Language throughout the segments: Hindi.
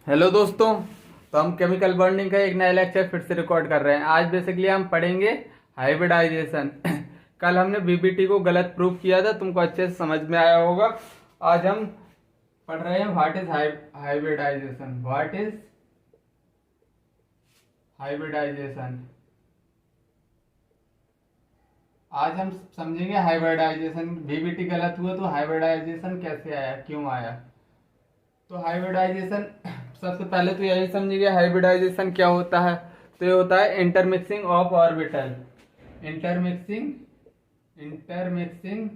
हेलो दोस्तों। तो हम केमिकल बॉन्डिंग का एक नया लेक्चर फिर से रिकॉर्ड कर रहे हैं। आज बेसिकली हम पढ़ेंगे हाइब्रिडाइजेशन। कल हमने बीबीटी को गलत प्रूफ किया था, तुमको अच्छे से समझ में आया होगा। आज हम पढ़ रहे हैं what is hybridisation. What is hybridisation. आज हम समझेंगे हाइब्रिडाइजेशन। बीबीटी गलत हुआ तो हाइब्रिडाइजेशन कैसे आया, क्यों आया। तो हाइब्रिडाइजेशन सबसे पहले तो यही समझिए हाइब्रिडाइजेशन क्या होता है। तो ये होता है intermixing of orbital. Intermixing intermixing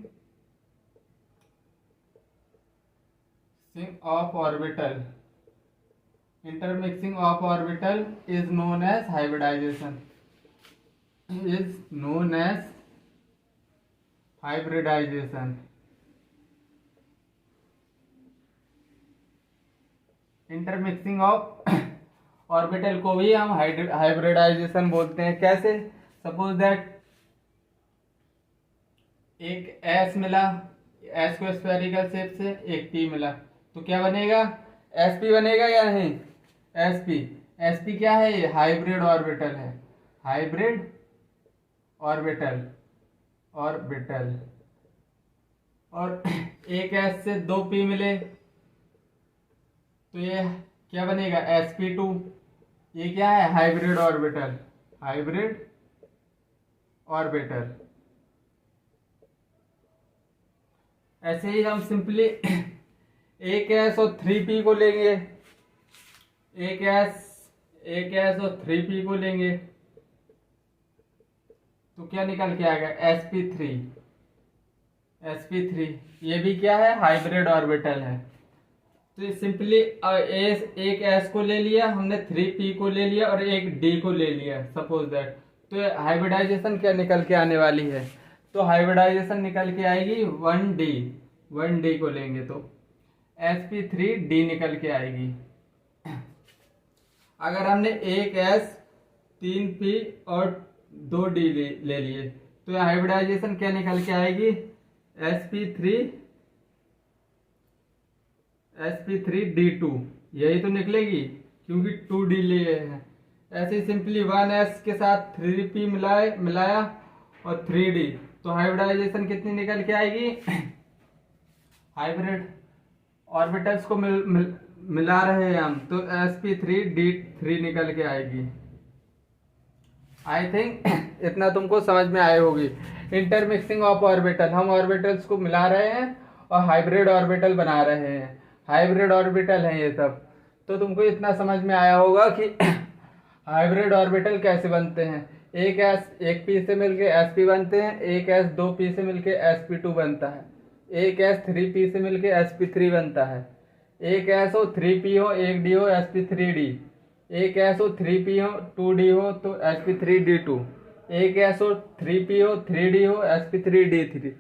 of orbital intermixing of orbital is known as hybridisation. Is known as hybridisation. Intermixing of orbital को भी हम हाइब्रिडाइजेशन बोलते हैं। कैसे? सपोज दैट एक एस मिला, एस को स्फेरिकल शेप से, एक पी मिला, तो क्या बनेगा? एस पी बनेगा या नहीं? S P. एस पी क्या है? ये हाइब्रिड ऑर्बिटल है। हाइब्रिड ऑर्बिटल ऑर्बिटल और एक एस से दो पी मिले तो ये क्या बनेगा? sp2। ये क्या है? Hybrid orbital. Hybrid orbital. ऐसे ही हम सिंपली एक एस और थ्री पी को लेंगे। एक एस और थ्री पी को लेंगे तो क्या निकल के आएगा? sp3। sp3 ये भी क्या है? हाइब्रिड ऑर्बिटल है। तो ये सिंपली एक एस को ले लिया हमने, थ्री पी को ले लिया और एक डी को ले लिया, सपोज दैट। तो हाइब्रिडाइजेशन क्या निकल के आने वाली है? तो हाइब्रिडाइजेशन निकल के आएगी वन डी। वन डी को लेंगे तो sp3d निकल के आएगी। अगर हमने एक एस, तीन पी और दो डी ले लिए तो हाइब्रिडाइजेशन क्या निकल के आएगी? sp3 sp3d2। यही तो निकलेगी क्योंकि 2d लिए हैं। ऐसे ही सिंपली वन एस के साथ थ्री पी मिलाया और थ्री डी, तो हाइब्रिडाइजेशन कितनी निकल के आएगी? हाइब्रिड ऑर्बिटल्स को मिला रहे हैं हम, तो sp3d3 निकल के आएगी। आई थिंक इतना तुमको समझ में आए होगी। इंटरमिक्सिंग ऑफ ऑर्बिटल, हम ऑर्बिटल्स को मिला रहे हैं और हाइब्रिड ऑर्बिटल बना रहे हैं। हाइब्रिड ऑर्बिटल है ये सब। तो तुमको इतना समझ में आया होगा कि हाइब्रिड ऑर्बिटल कैसे बनते हैं। एक एस एक पी से मिलके sp बनते हैं, एक एस दो पी से मिलके sp2 बनता है, एक एस थ्री पी से मिलके sp3 बनता है, एक एस हो थ्री पी हो, एक डी हो sp3d, एक एस हो थ्री पी हो टू डी हो तो sp3d2, एक एस हो थ्री पी हो थ्री डी हो sp3d3।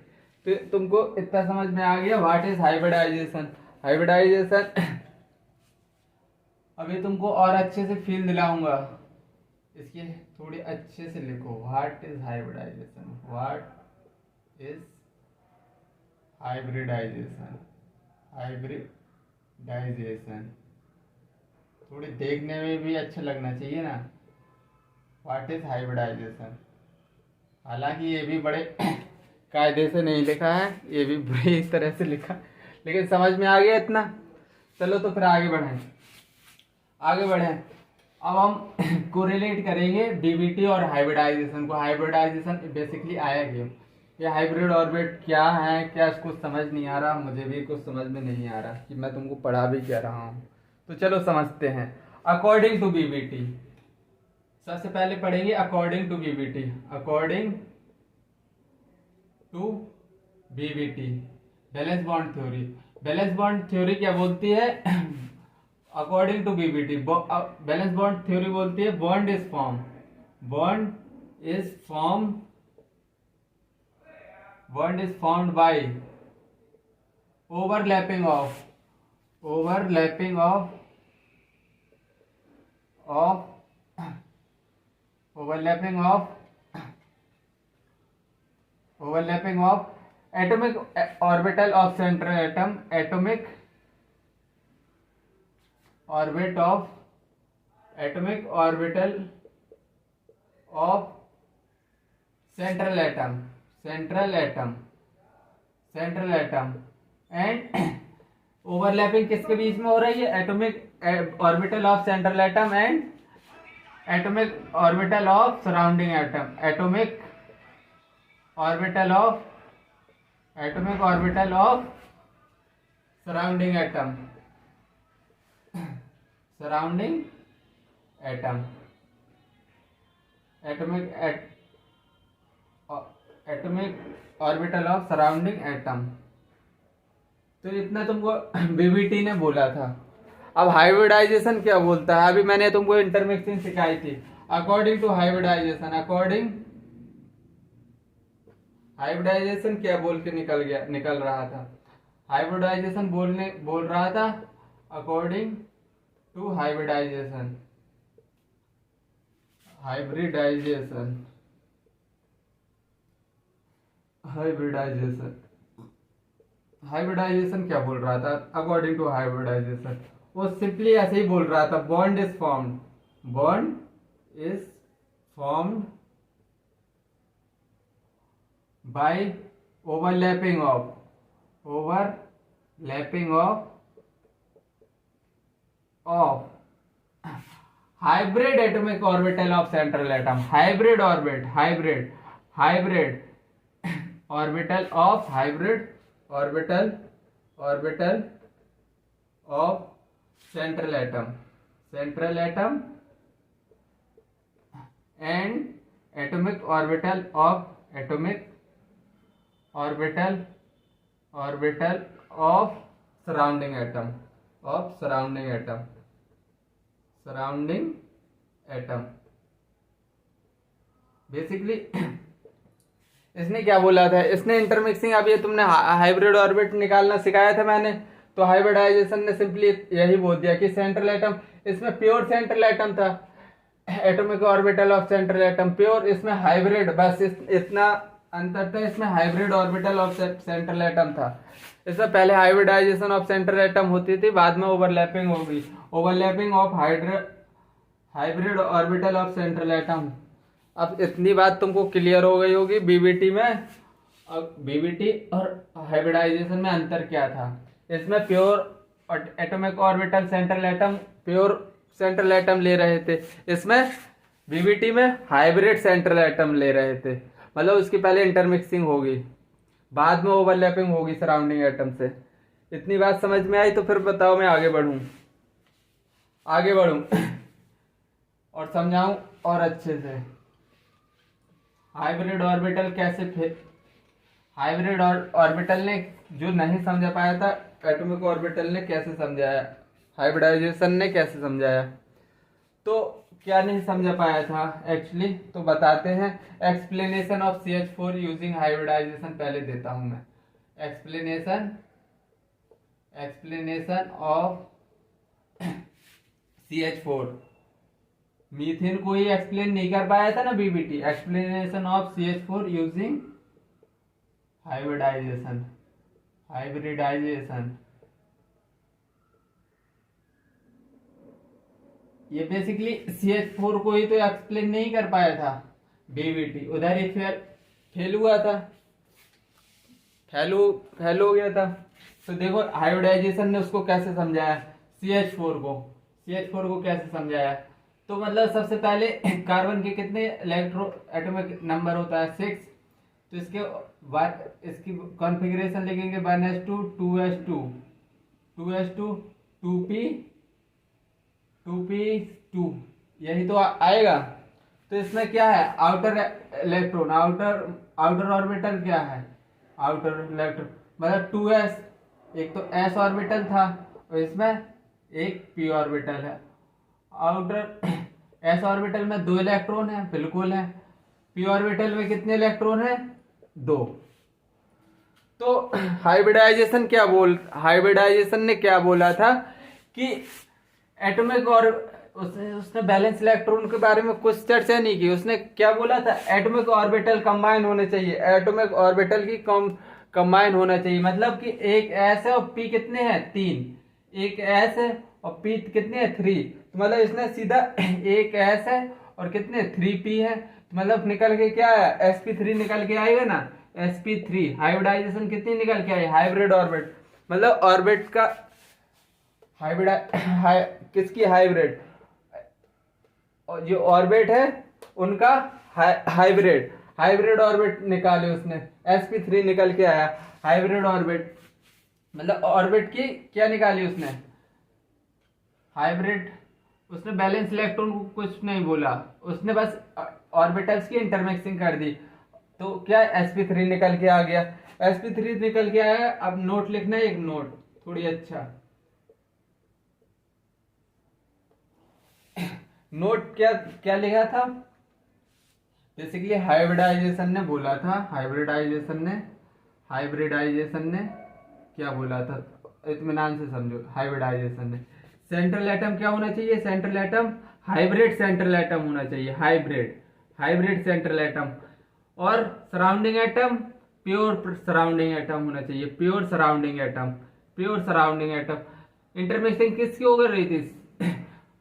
तो तुमको इतना समझ में आ गया व्हाट इज हाइब्रिडाइजेशन। हाइब्रिडाइजेशन अभी तुमको और अच्छे से फील दिलाऊंगा, इसके थोड़ी अच्छे से लिखो। What is hybridisation. What is hybridisation. Hybridisation थोड़ी देखने में भी अच्छा लगना चाहिए ना। What is hybridisation. हालांकि ये भी बड़े कायदे से नहीं लिखा है, ये भी बुरी तरह से लिखा, लेकिन समझ में आ गया इतना। चलो तो फिर आगे बढ़ें। अब हम कोरिलेट करेंगे बीबीटी और हाइब्रिडाइजेशन को। हाइब्रिडाइजेशन बेसिकली आया क्यों? ये हाइब्रिड ऑर्बिट क्या है, क्या इसको समझ नहीं आ रहा। मुझे भी कुछ समझ में नहीं आ रहा कि मैं तुमको पढ़ा भी क्या रहा हूँ। तो चलो समझते हैं। अकॉर्डिंग टू बीबीटी, सबसे पहले पढ़ेंगे according to BBT. According to BBT valence bond theory. Valence bond theory क्या बोलती है? According to BBT valence bond theory बोलती है bond is formed by overlapping of overlapping of of overlapping of atomic orbital of central atom. Atomic orbit of atomic orbital of central atom and overlapping किसके बीच में हो रही है? Atomic orbital of central atom and atomic orbital of surrounding atom. Atomic orbital of surrounding atom atomic orbital of surrounding atom. तो इतना तुमको बीबीटी ने बोला था। अब हाइब्रिडाइजेशन क्या बोलता है? अभी मैंने तुमको इंटरमिक्सिंग सिखाई थी। अकॉर्डिंग टू हाइब्रिडाइजेशन, हाइब्रिडाइजेशन क्या बोल के निकल रहा था? हाइब्रिडाइजेशन बोल रहा था अकॉर्डिंग टू हाइब्रिडाइजेशन क्या बोल रहा था? अकॉर्डिंग टू हाइब्रिडाइजेशन वो सिंपली ऐसे ही बोल रहा था, bond is formed by overlapping of hybrid atomic orbital of central atom. Hybrid orbital of central atom and atomic orbital of surrounding atom. Basically इसने क्या बोला था? इसने इंटरमिक्सिंग, अभी तुमने हाइब्रिड ऑर्बिट निकालना सिखाया था मैंने, तो हाइब्रिडाइजेशन ने सिंपली यही बोल दिया कि सेंट्रल एटम, इसमें प्योर सेंट्रल एटम था, atomic orbital of central atom pure, इसमें हाइब्रिड, बस इतना अंतर था, इसमें hybrid orbital of central atom था। इसमें पहले हाइब्रिडाइजेशन ऑफ सेंट्रल एटम होती थी, बाद में ओवरलैपिंग होगी, overlapping of hybrid orbital of central atom. अब इतनी बात तुमको क्लियर हो गई होगी बीबीटी में। अब बीबीटी और हाइब्रिडाइजेशन में अंतर क्या था? इसमें pure atomic orbital central atom, pure central atom ले रहे थे, इसमें बीबीटी में हाइब्रिड सेंट्रल एटम ले रहे थे। मतलब उसकी पहले इंटरमिक्सिंग होगी, बाद में ओवरलैपिंग होगी सराउंडिंग एटम से। इतनी बात समझ में आई? तो फिर बताओ मैं आगे बढ़ूं और समझाऊं और अच्छे से। हाइब्रिड ऑर्बिटल ने जो नहीं समझा पाया था, एटॉमिक ऑर्बिटल ने कैसे समझाया, हाइब्रिडाइजेशन ने कैसे समझाया। तो क्या नहीं समझा पाया था एक्चुअली, तो बताते हैं। Explanation of CH4 using hybridisation पहले देता हूं मैं। एक्सप्लेनेशन ऑफ CH4, मीथेन को ही एक्सप्लेन नहीं कर पाया था ना BBT. Explanation of CH4 using hybridisation ये बेसिकली CH4 को ही तो एक्सप्लेन नहीं कर पाया था बीबीटी, उधर ही फेल हुआ था, फेल हो गया था। तो देखो हाइब्रिडाइजेशन ने उसको कैसे समझाया, CH4 को कैसे समझाया। तो मतलब सबसे पहले कार्बन के कितने एटॉमिक नंबर होता है? 6। तो इसकी कॉन्फ़िगरेशन लिखेंगे 1s2 2s2 2p2, यही तो आएगा। तो इसमें क्या है? आउटर इलेक्ट्रॉन, आउटर ऑर्बिटल क्या है? आउटर इलेक्ट्रॉन मतलब 2s, एक तो s ऑर्बिटल था और इसमें एक p ऑर्बिटल है। आउटर s ऑर्बिटल में 2 इलेक्ट्रॉन है, बिल्कुल है। p ऑर्बिटल में कितने इलेक्ट्रॉन है? 2। तो हाइब्रिडाइजेशन ने क्या बोला था कि एटॉमिक और उसने बैलेंस इलेक्ट्रॉन के बारे में कुछ चर्चा नहीं की। उसने क्या बोला था? एटॉमिक ऑर्बिटल कंबाइन होने चाहिए, एटॉमिक ऑर्बिटल की कंबाइन होना चाहिए। मतलब कि एक s है और p कितने हैं? 3। एक s है और पी कितने है 3, तो मतलब इसने सीधा एक एस है और कितने 3p है, तो मतलब निकल के क्या है sp3 निकल के आएगा ना, sp3 हाइब्रिडाइजेशन कितनी निकल के आई, हाइब्रिड ऑर्बिट, मतलब ऑर्बिट का हाइब्रिड किसकी हाइब्रिड, और जो ऑर्बिट है उनका हाइब्रिड हाइब्रिड ऑर्बिट निकाले उसने, sp3 निकल के आया हाइब्रिड ऑर्बिट, मतलब ऑर्बिट की क्या निकाली उसने हाइब्रिड, उसने बैलेंस इलेक्ट्रॉन को कुछ नहीं बोला, उसने बस ऑर्बिटल्स की इंटरमिक्सिंग कर दी, तो क्या sp3 निकल के आ गया, sp3 निकल के आया। अब नोट लिखना है, एक नोट थोड़ी अच्छा नोट क्या क्या लिखा था, बेसिकली हाइब्रिडाइजेशन ने बोला था, हाइब्रिडाइजेशन ने क्या बोला था, इत्मीनान से समझो, हाइब्रिडाइजेशन ने सेंट्रल एटम क्या होना चाहिए, central atom hybrid central atom होना चाहिए, हाइब्रिड सेंट्रल एटम, और surrounding atom pure surrounding atom होना चाहिए, प्योर सराउंडिंग एटम। इंटरमिक्सिंग किसकी हो रही थी,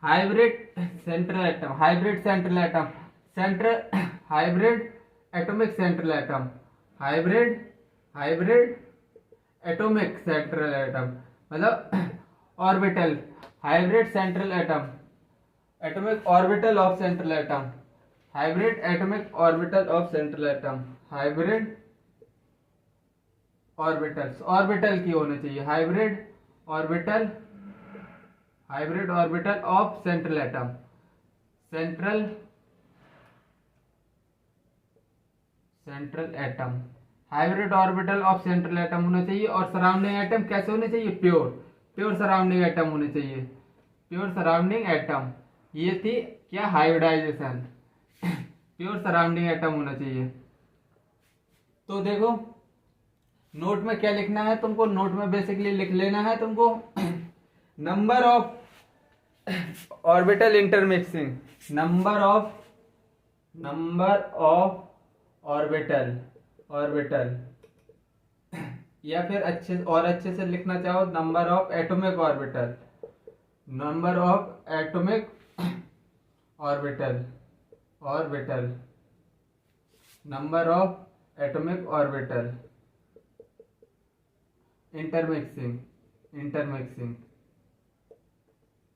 hybrid central atom, hybrid atomic central atom, hybrid atomic central atom, मतलब orbital, hybrid central atom, atomic orbital of central atom, hybrid atomic orbital of central atom, hybrid orbital की होनी चाहिए, hybrid orbital of central atom, hybrid orbital of central atom होना चाहिए, और सराउंडिंग एटम कैसे होने चाहिए, प्योर सराउंडिंग एटम होने चाहिए, प्योर सराउंडिंग एटम, ये थी क्या हाइब्रिडाइजेशन, प्योर सराउंडिंग एटम होना चाहिए। तो देखो नोट में क्या लिखना है तुमको, नोट में बेसिकली लिख लेना है तुमको number of orbital intermixing, number of orbital, या फिर अच्छे से लिखना चाहो number of atomic orbital, number of atomic orbital, number of atomic orbital, intermixing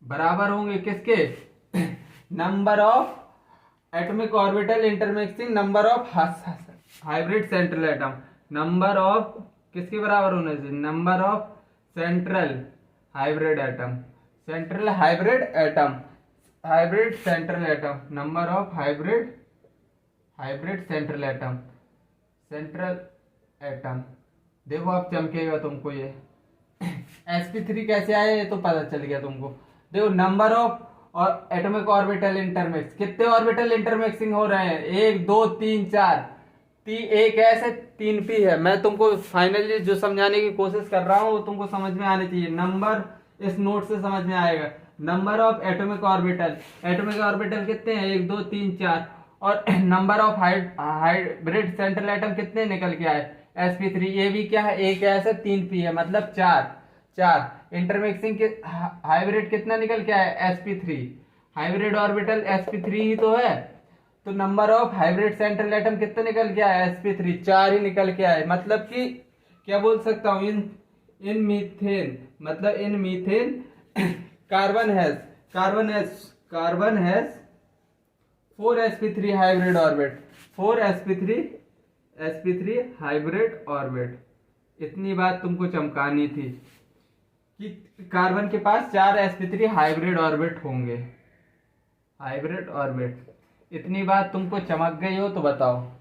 बराबर होंगे किसके, number of atomic orbital intermixing number of hybrid central atom, number of किसके बराबर होना चाहिए, number of central hybrid atom, hybrid central atom, number of hybrid central atom. देखो अब चमकेगा तुमको ये sp3 कैसे आया ये तो पता चल गया तुमको। देखो नंबर ऑफ और एटॉमिक ऑर्बिटल इंटरमिक्स, कितने ऑर्बिटल इंटरमिक्सिंग हो रहे हैं, 1 2 3 4, एक ऐसे 3p है। मैं तुमको फाइनली जो समझाने की कोशिश कर रहा हूँ वो तुमको समझ में आनी चाहिए, नंबर इस नोट से समझ में आएगा। नंबर ऑफ एटॉमिक ऑर्बिटल कितने हैं, 1 2 3 4, और number of hybrid central atom कितने निकल के आए, sp3, ये भी क्या है, एक ऐसे 3p है, मतलब 4 इंटरमिक्सिंग के हाइब्रिड कितना निकल के आया, sp3, हाइब्रिड ऑर्बिटल sp3 ही तो है, तो number of hybrid central atom कितने निकल के आया, sp3, 4 ही निकल के आए। मतलब कि क्या बोल सकता हूं, इन मीथेन, मतलब in methane carbon has 4 sp3 hybrid orbit, 4 sp3 hybrid orbit. इतनी बात तुमको चमकानी थी कि कार्बन के पास 4 sp3 हाइब्रिड ऑर्बिट होंगे, हाइब्रिड ऑर्बिट। इतनी बात तुमको चमक गई हो तो बताओ,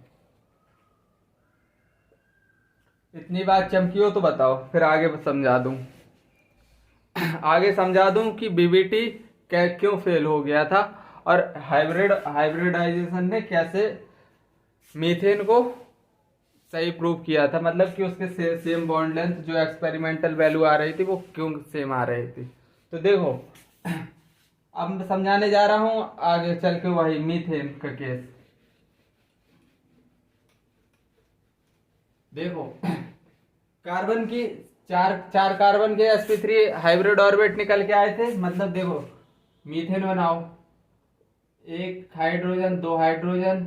इतनी बात चमकी हो तो बताओ, फिर आगे समझा दूं, कि बीबीटी क्यों फेल हो गया था और हाइब्रिडाइजेशन ने कैसे मीथेन को सही प्रूव किया था, मतलब कि उसके सेम बॉन्ड लेंथ जो एक्सपेरिमेंटल वैल्यू आ रही थी वो क्यों सेम आ रही थी। तो देखो अब मैं समझाने जा रहा हूं आगे चल के वही मीथेन का केस। देखो कार्बन की चार चार कार्बन के sp3 हाइब्रिड ऑर्बिट निकल के आए थे। मतलब देखो मीथेन बनाओ, एक हाइड्रोजन, दो हाइड्रोजन,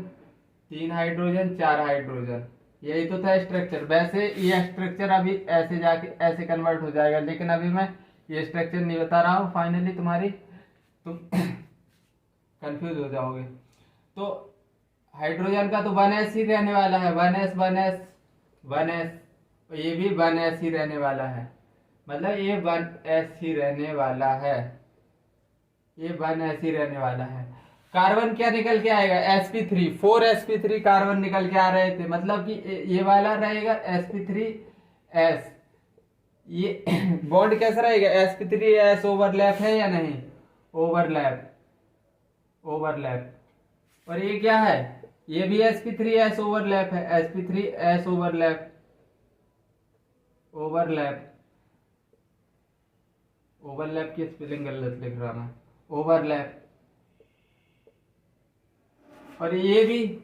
तीन हाइड्रोजन, चार हाइड्रोजन, यही तो था स्ट्रक्चर। वैसे ये स्ट्रक्चर अभी ऐसे जाके ऐसे कन्वर्ट हो जाएगा, लेकिन अभी मैं ये स्ट्रक्चर नहीं बता रहा हूँ, फाइनली तुम कंफ्यूज हो जाओगे। तो हाइड्रोजन का तो 1s ही रहने वाला है, 1s 1s 1s, ये भी 1s ही रहने वाला है। मतलब ये 1s ही रहने वाला है, ये 1s ही रहने वाला है। कार्बन क्या निकल के आएगा, sp3, 4 sp3 कार्बन निकल के आ रहे थे। मतलब कि ये वाला रहेगा sp3s, ये बॉन्ड कैसा रहेगा, sp3s ओवरलैप है या नहीं, ओवरलैप, ओवरलैप। और ये क्या है, ये भी sp3s ओवरलैप है, sp3s ओवरलैप, ओवरलैप, ओवरलैप की स्पेलिंग गलत लिख रहा मैं, ओवरलैप। और ये भी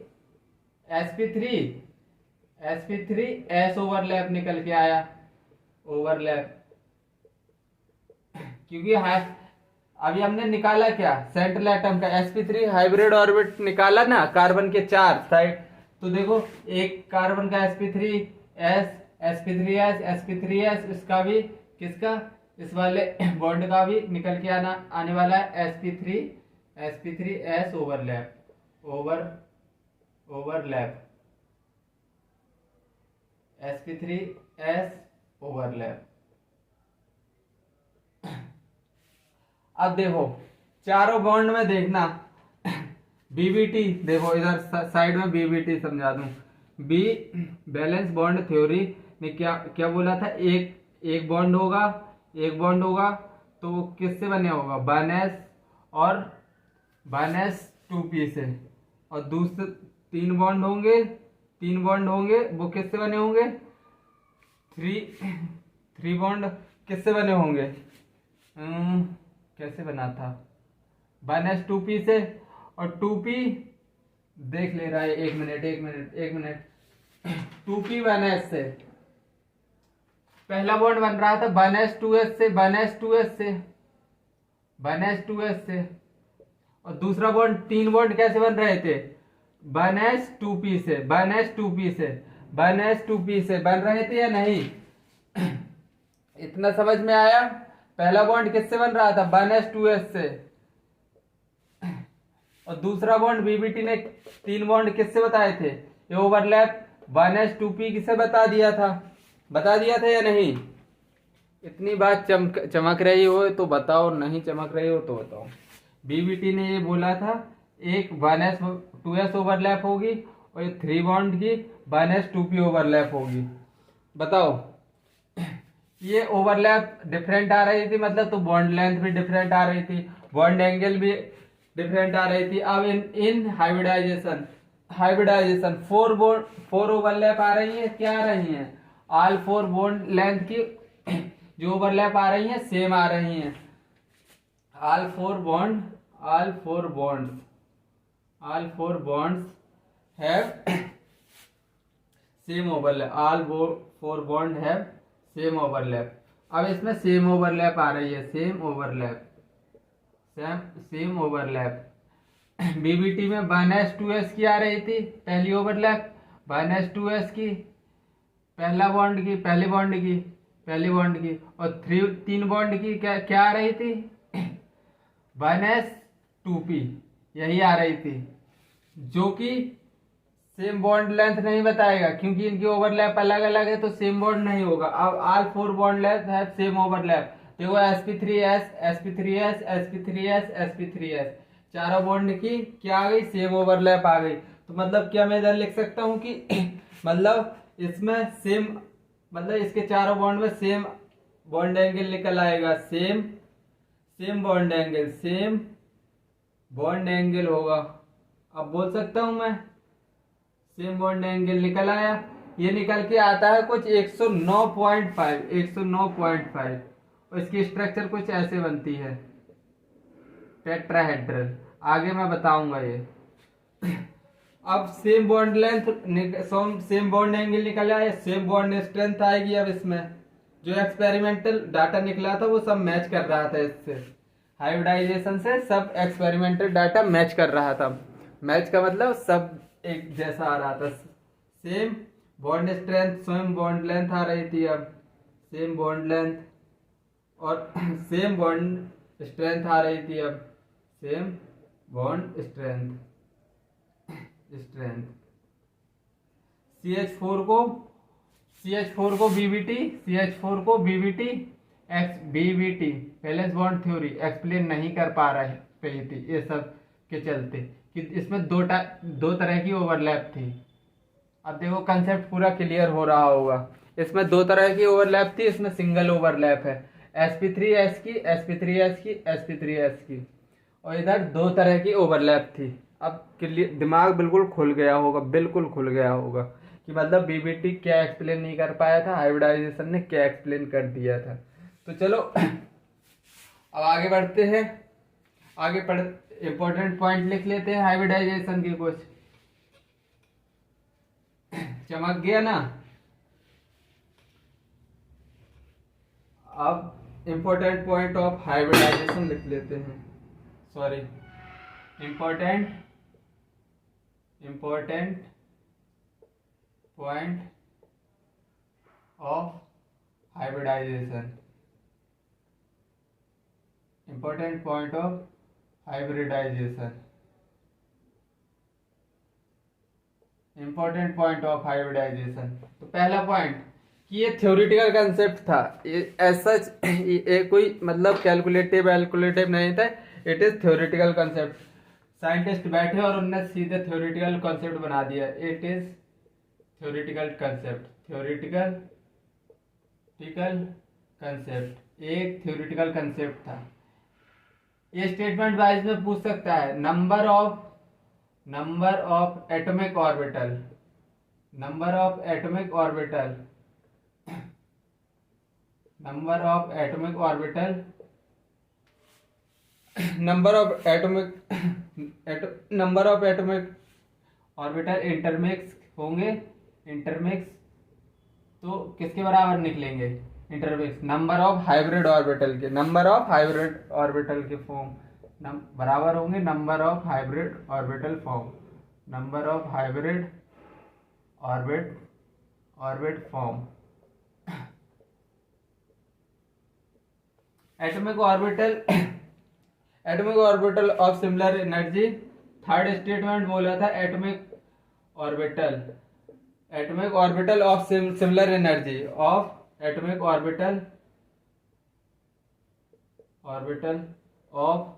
sp3s ओवरलैप निकल के आया, ओवरलैप। क्योंकि अभी हमने निकाला क्या, सेंट्रल एटम का sp3 हाइब्रिड ऑर्बिट निकाला ना, कार्बन के चार साइड। तो देखो एक कार्बन का sp3s, sp3s, इसका भी, किसका, इस वाले बॉन्ड का भी निकल के आने वाला है sp3s overlap, overlap, sp3s overlap. अब देखो चारों बॉन्ड में देखना बीबीटी, देखो इधर साइड में बीबीटी समझा दूं। बी बैलेंस बॉन्ड थ्योरी ने क्या क्या बोला था, एक बॉन्ड होगा, एक बॉन्ड होगा तो वो किससे बने होगा, 1s और 1s 2p से। और दूसरे तीन बॉन्ड होंगे वो किससे बने होंगे, थ्री बॉन्ड किससे बने होंगे, कैसे बना था, 1s 2p से। और 2p देख ले रहा है, एक मिनट 2p 1s से, पहला बॉन्ड बन रहा था 1s 2s से, 1s 2s से, 1s 2s से। और दूसरा बॉन्ड, तीन बॉन्ड कैसे बन रहे थे, 1s 2p से, 1s 2p से, 1s 2p से बन रहे थे या नहीं। इतना समझ में आया। पहला बॉन्ड किससे बन रहा था, 1s 2s से। और दूसरा बॉन्ड बीबीटी ने तीन बॉन्ड किससे बताए थे, ये ओवरलैप 1s 2p किसे बता दिया था या नहीं। इतनी बात चमक रही हो तो बताओ, नहीं चमक रही हो तो बताओ। बीबीटी ने ये बोला था एक 1s 2s ओवरलैप होगी और ये थ्री बॉन्ड की 1s 2p ओवरलैप होगी। बताओ ये ओवरलैप डिफरेंट आ रही थी, मतलब तो बॉन्ड लेंथ भी डिफरेंट आ रही थी, बॉन्ड एंगल भी डिफरेंट आ रही थी। अब इन हाइब्रिडाइजेशन फोर ओवरलैप आ रही है, क्या आ रही हैं, ऑल फोर बॉन्ड लेंथ की जो ओवरलैप आ रही हैं सेम आ रही हैं। All four bonds have same overlap, all four bond have same overlap. अब इसमें सेम ओवरलैप आ रही है, सेम ओवरलैप। बीबीटी में 1s 2s की आ रही थी पहली ओवरलैप, 1s 2s की पहले बॉन्ड की। और तीन बॉन्ड की क्या आ रही थी, 1s 2p यही आ रही थी, जो कि सेम बॉन्ड लेंथ नहीं बताएगा क्योंकि इनकी ओवरलैप अलग अलग है, तो सेम बॉन्ड नहीं होगा। अब ऑल फोर बॉन्ड लेंथ है सेम ओवरलैप। देखो sp3s चारों बॉन्ड की क्या आ गई, सेम ओवरलैप आ गई। तो मतलब क्या मैं इधर लिख सकता हूँ कि मतलब इसमें सेम, मतलब इसके चारों बॉन्ड में सेम बॉन्ड एंगल निकल आएगा, सेम बॉन्ड एंगल होगा। अब बोल सकता हूं मैं सेम बॉन्ड एंगल निकल आया। ये निकल के आता है कुछ 109.5 और इसकी स्ट्रक्चर कुछ ऐसे बनती है, टेट्राहेड्रल। आगे मैं बताऊंगा ये। अब same bond length, same bond angle निकल आया, सेम बॉन्ड स्ट्रेंथ आएगी अब इसमें, जो एक्सपेरिमेंटल डाटा निकला था वो सब मैच कर रहा था इससे, हाइब्रिडाइजेशन से सब एक्सपेरिमेंटल डाटा मैच कर रहा था। मैच का मतलब सब एक जैसा आ रहा था, same bond strength, same bond length आ रही थी। अब सेम बॉन्ड लेंथ और सेम बॉन्ड स्ट्रेंथ आ रही थी। अब same bond strength strength CH4 को BBT, CH4 को BBT x BBT valence bond theory explain नहीं कर पा रही थी ये सब के चलते कि इसमें दो तरह की ओवरलैप थी। अब देखो कंसेप्ट पूरा क्लियर हो रहा होगा। इसमें दो तरह की ओवरलैप थी, इसमें सिंगल ओवरलैप है, sp3s की, sp3s की, sp3s की, और इधर दो तरह की ओवरलैप थी। अब क्लियर, दिमाग बिल्कुल खुल गया होगा, बिल्कुल खुल गया होगा कि मतलब बीबीटी क्या एक्सप्लेन नहीं कर पाया था, हाइब्रिडाइजेशन ने क्या एक्सप्लेन कर दिया था। तो चलो अब आगे बढ़ते हैं, आगे पढ़ इंपॉर्टेंट पॉइंट लिख लेते हैं हाइब्रिडाइजेशन के कुछ। चमक गया ना। अब इंपॉर्टेंट पॉइंट ऑफ हाइब्रिडाइजेशन लिख लेते हैं, sorry important point of hybridisation, important point of hybridisation, important point of hybridisation. तो पहला पॉइंट कि ये थ्योरेटिकल कंसेप्ट था, ऐसा कोई मतलब कैलकुलेटिव नहीं था, it is theoretical concept. Scientist बैठे और उनने सीधे थ्योरेटिकल कंसेप्ट बना दिया, it is theoretical concept, theoretical concept एक थ्योरेटिकल कंसेप्ट था। ये स्टेटमेंट वाइज में पूछ सकता है, number of atomic orbital, number of atomic orbital, number of atomic orbital, number of atomic orbital intermix होंगे, इंटरमिक्स तो किसके बराबर निकलेंगे, intermix number of hybrid orbital के, नंबर ऑफ हाइब्रिड ऑर्बिटल के फॉर्म बराबर होंगे number of hybrid orbital form, number of hybrid orbit form. Atomic orbital of similar energy, third statement बोला था atomic orbital of similar energy, of atomic orbital of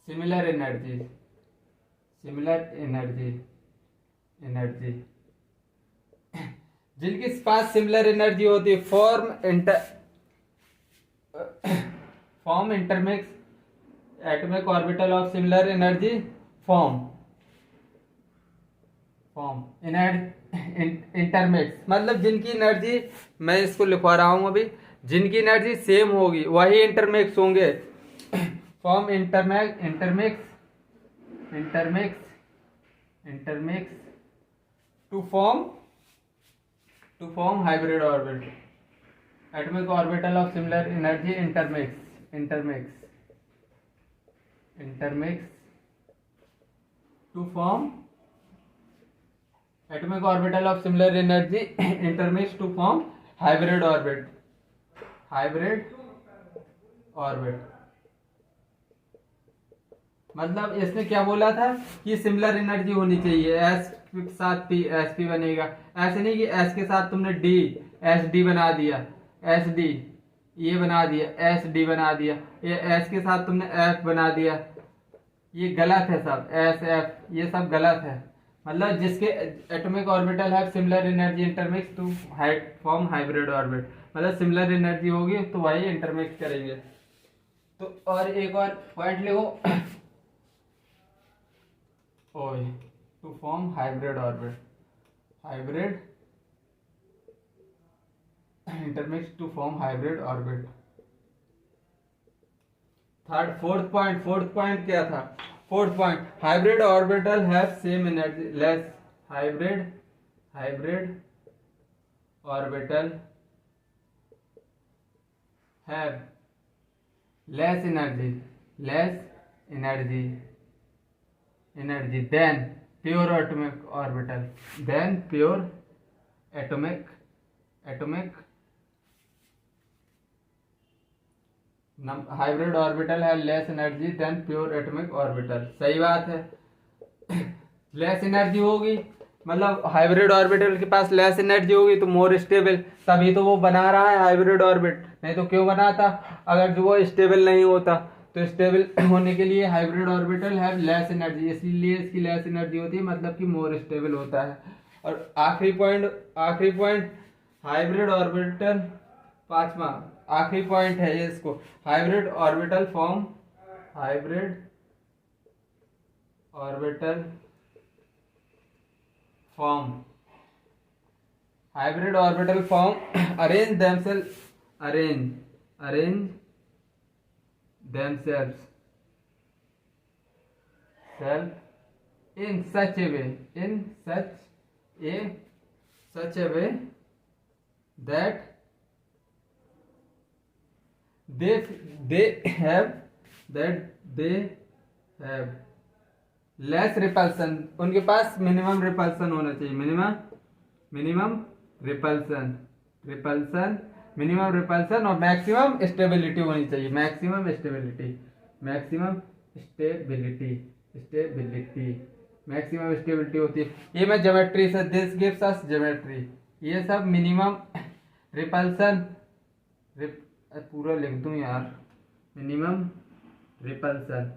similar energy जिनके पास सिमिलर एनर्जी होती है, form intermix atomic orbital of similar energy form intermix, मतलब जिनकी एनर्जी, मैं इसको लिखवा रहा हूं अभी, जिनकी एनर्जी सेम होगी वही इंटरमिक्स होंगे, form intermix to form hybrid orbit, atomic orbital of similar energy intermix to form atomic orbital of similar energy intermix to form hybrid orbit मतलब इसने क्या बोला था कि सिमिलर एनर्जी होनी चाहिए, एस के साथ पी, एस पी बनेगा, ऐसे नहीं कि एस के साथ तुमने डी एस डी बना दिया, एस डी ये बना दिया, एस डी बना दिया, ये एस के साथ तुमने एफ बना दिया, ये गलत है सब, एस एफ ये सब गलत है। मतलब जिसके एटॉमिक ऑर्बिटल है similar energy intermix to form hybrid orbit, मतलब सिमिलर एनर्जी होगी तो वही इंटरमिक्स करेंगे। तो और एक और पॉइंट लिखो, ओए to form hybrid orbit, hybrid intermix to form hybrid orbit. Fourth point क्या था, fourth point, hybrid orbital have same energy less, hybrid have less energy than pure atomic hybrid orbital है less energy than pure atomic orbital. सही बात है। लेस एनर्जी होगी मतलब हाइब्रिड ऑर्बिटल के पास लेस एनर्जी होगी तो मोर स्टेबल, तभी तो वो बना रहा है हाइब्रिड ऑर्बिट, नहीं तो क्यों बनाता अगर जो वो स्टेबल नहीं होता। तो स्टेबल होने के लिए hybrid orbital have less energy, इसीलिए इसकी लेस एनर्जी होती है, मतलब कि मोर स्टेबल होता है। और आखिरी पॉइंट हाइब्रिड ऑर्बिटल, पांचवा आखिरी पॉइंट है ये, इसको hybrid orbital form arrange themselves in such a way that they have less repulsion, उनके पास मिनिमम रिपल्सन होना चाहिए, मिनिमम रिपल्सन और मैक्सिमम स्टेबिलिटी होनी चाहिए, मैक्सिमम स्टेबिलिटी होती है। ये मैं ज्योमेट्री से, दिस गिव्स अस ज्योमेट्री, ये सब मिनिमम रिपल्सन पूरा लिख दूं यार, मिनिमम रिपल्सन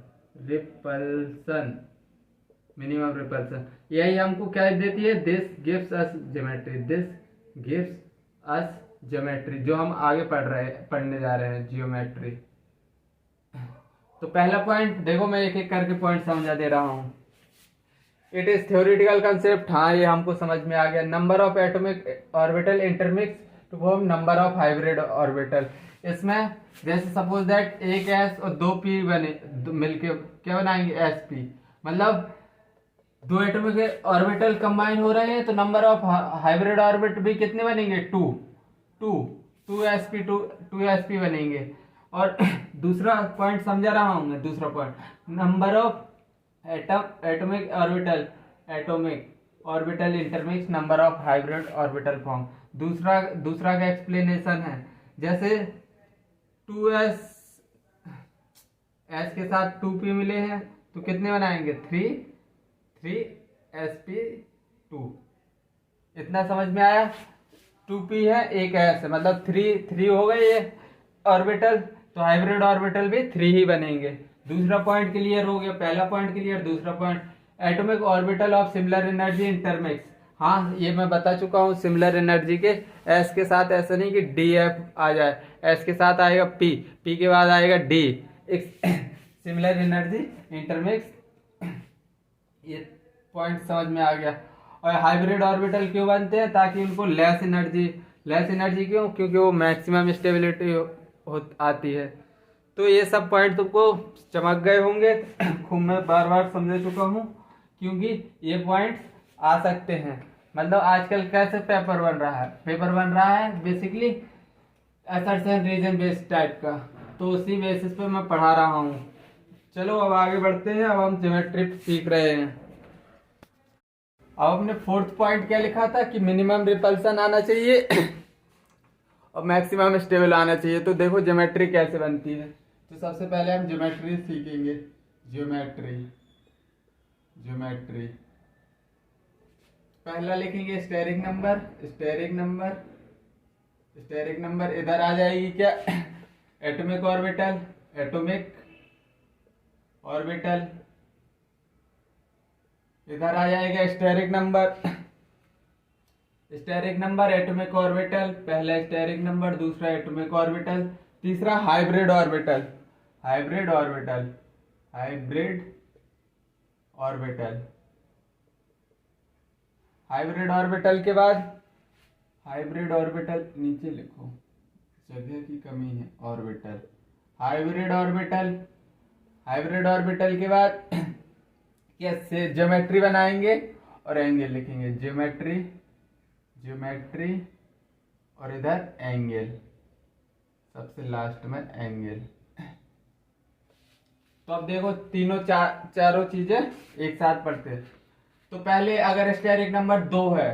यही हमको क्या देती है, दिस गिव्स अस ज्योमेट्री, जो हम आगे पढ़ने जा रहे हैं जियोमेट्री। तो पहला पॉइंट देखो, मैं एक एक करके पॉइंट समझा दे रहा हूं। इट इज थ्योरेटिकल कंसेप्ट, हाँ ये हमको समझ में आ गया। Number of atomic orbital intermix to form number of hybrid orbital. इसमें जैसे सपोज दैट एक एस और दो पी बने मिलके क्या बनाएंगे, एस पी, मतलब दो एटॉमिक ऑर्बिटल कंबाइन हो रहे हैं तो नंबर ऑफ हाइब्रिड ऑर्बिट भी कितने बनेंगे, टू एसपी बनेंगे। और दूसरा पॉइंट समझा रहा हूं मैं, दूसरा point number of atomic orbital intermix number of hybrid orbital form. दूसरा का एक्सप्लेनेशन है, जैसे 2s के साथ 2p मिले हैं तो कितने बनाएंगे, 3sp2। इतना समझ में आया। 2p है, एक s है, मतलब 3 हो गए ये ऑर्बिटल, तो हाइब्रिड ऑर्बिटल भी 3 ही बनेंगे। दूसरा पॉइंट क्लियर हो गया, पहला पॉइंट क्लियर। दूसरा point atomic orbital of similar energy intermix, हाँ ये मैं बता चुका हूँ। सिमिलर एनर्जी के एस के साथ ऐसा नहीं कि डी एफ आ जाए, एस के साथ आएगा पी, पी के बाद आएगा डी, सिमिलर एनर्जी इंटरमिक्स। ये पॉइंट समझ में आ गया। और हाइब्रिड ऑर्बिटल क्यों बनते हैं, ताकि उनको लेस एनर्जी क्यों, क्योंकि वो मैक्सिमम स्टेबिलिटी आती है। तो ये सब पॉइंट तुमको चमक गए होंगे, खूब मैं बार बार समझा चुका हूँ, क्योंकि ये पॉइंट आ सकते हैं। मतलब आजकल कैसे पेपर बन रहा है basically assertion reason based type का, तो उसी बेसिस पे मैं पढ़ा रहा हूँ। चलो अब आगे बढ़ते हैं। अब हम ज्योमेट्री सीख रहे हैं। अब हमने फोर्थ पॉइंट क्या लिखा था कि मिनिमम रिपल्सन आना चाहिए और मैक्सिमम स्टेबल आना चाहिए। तो देखो ज्योमेट्री कैसे बनती है। तो सबसे पहले हम ज्योमेट्री सीखेंगे। ज्योमेट्री पहला लिखेंगे स्टेरिक नंबर इधर आ जाएगी क्या, एटॉमिक ऑर्बिटल इधर आ जाएगा स्टेरिक नंबर एटॉमिक ऑर्बिटल, पहला स्टेरिक नंबर, दूसरा एटॉमिक ऑर्बिटल, तीसरा हाइब्रिड ऑर्बिटल के बाद हाइब्रिड ऑर्बिटल नीचे लिखो, जगह की कमी है, ऑर्बिटल हाइब्रिड ऑर्बिटल के बाद कैसे ज्योमेट्री बनाएंगे और एंगल लिखेंगे, ज्योमेट्री और इधर एंगल। सबसे लास्ट में एंगल। तो अब देखो तीनों चारों चीजें एक साथ पढ़ते हैं। तो पहले अगर स्टेरिक नंबर 2 है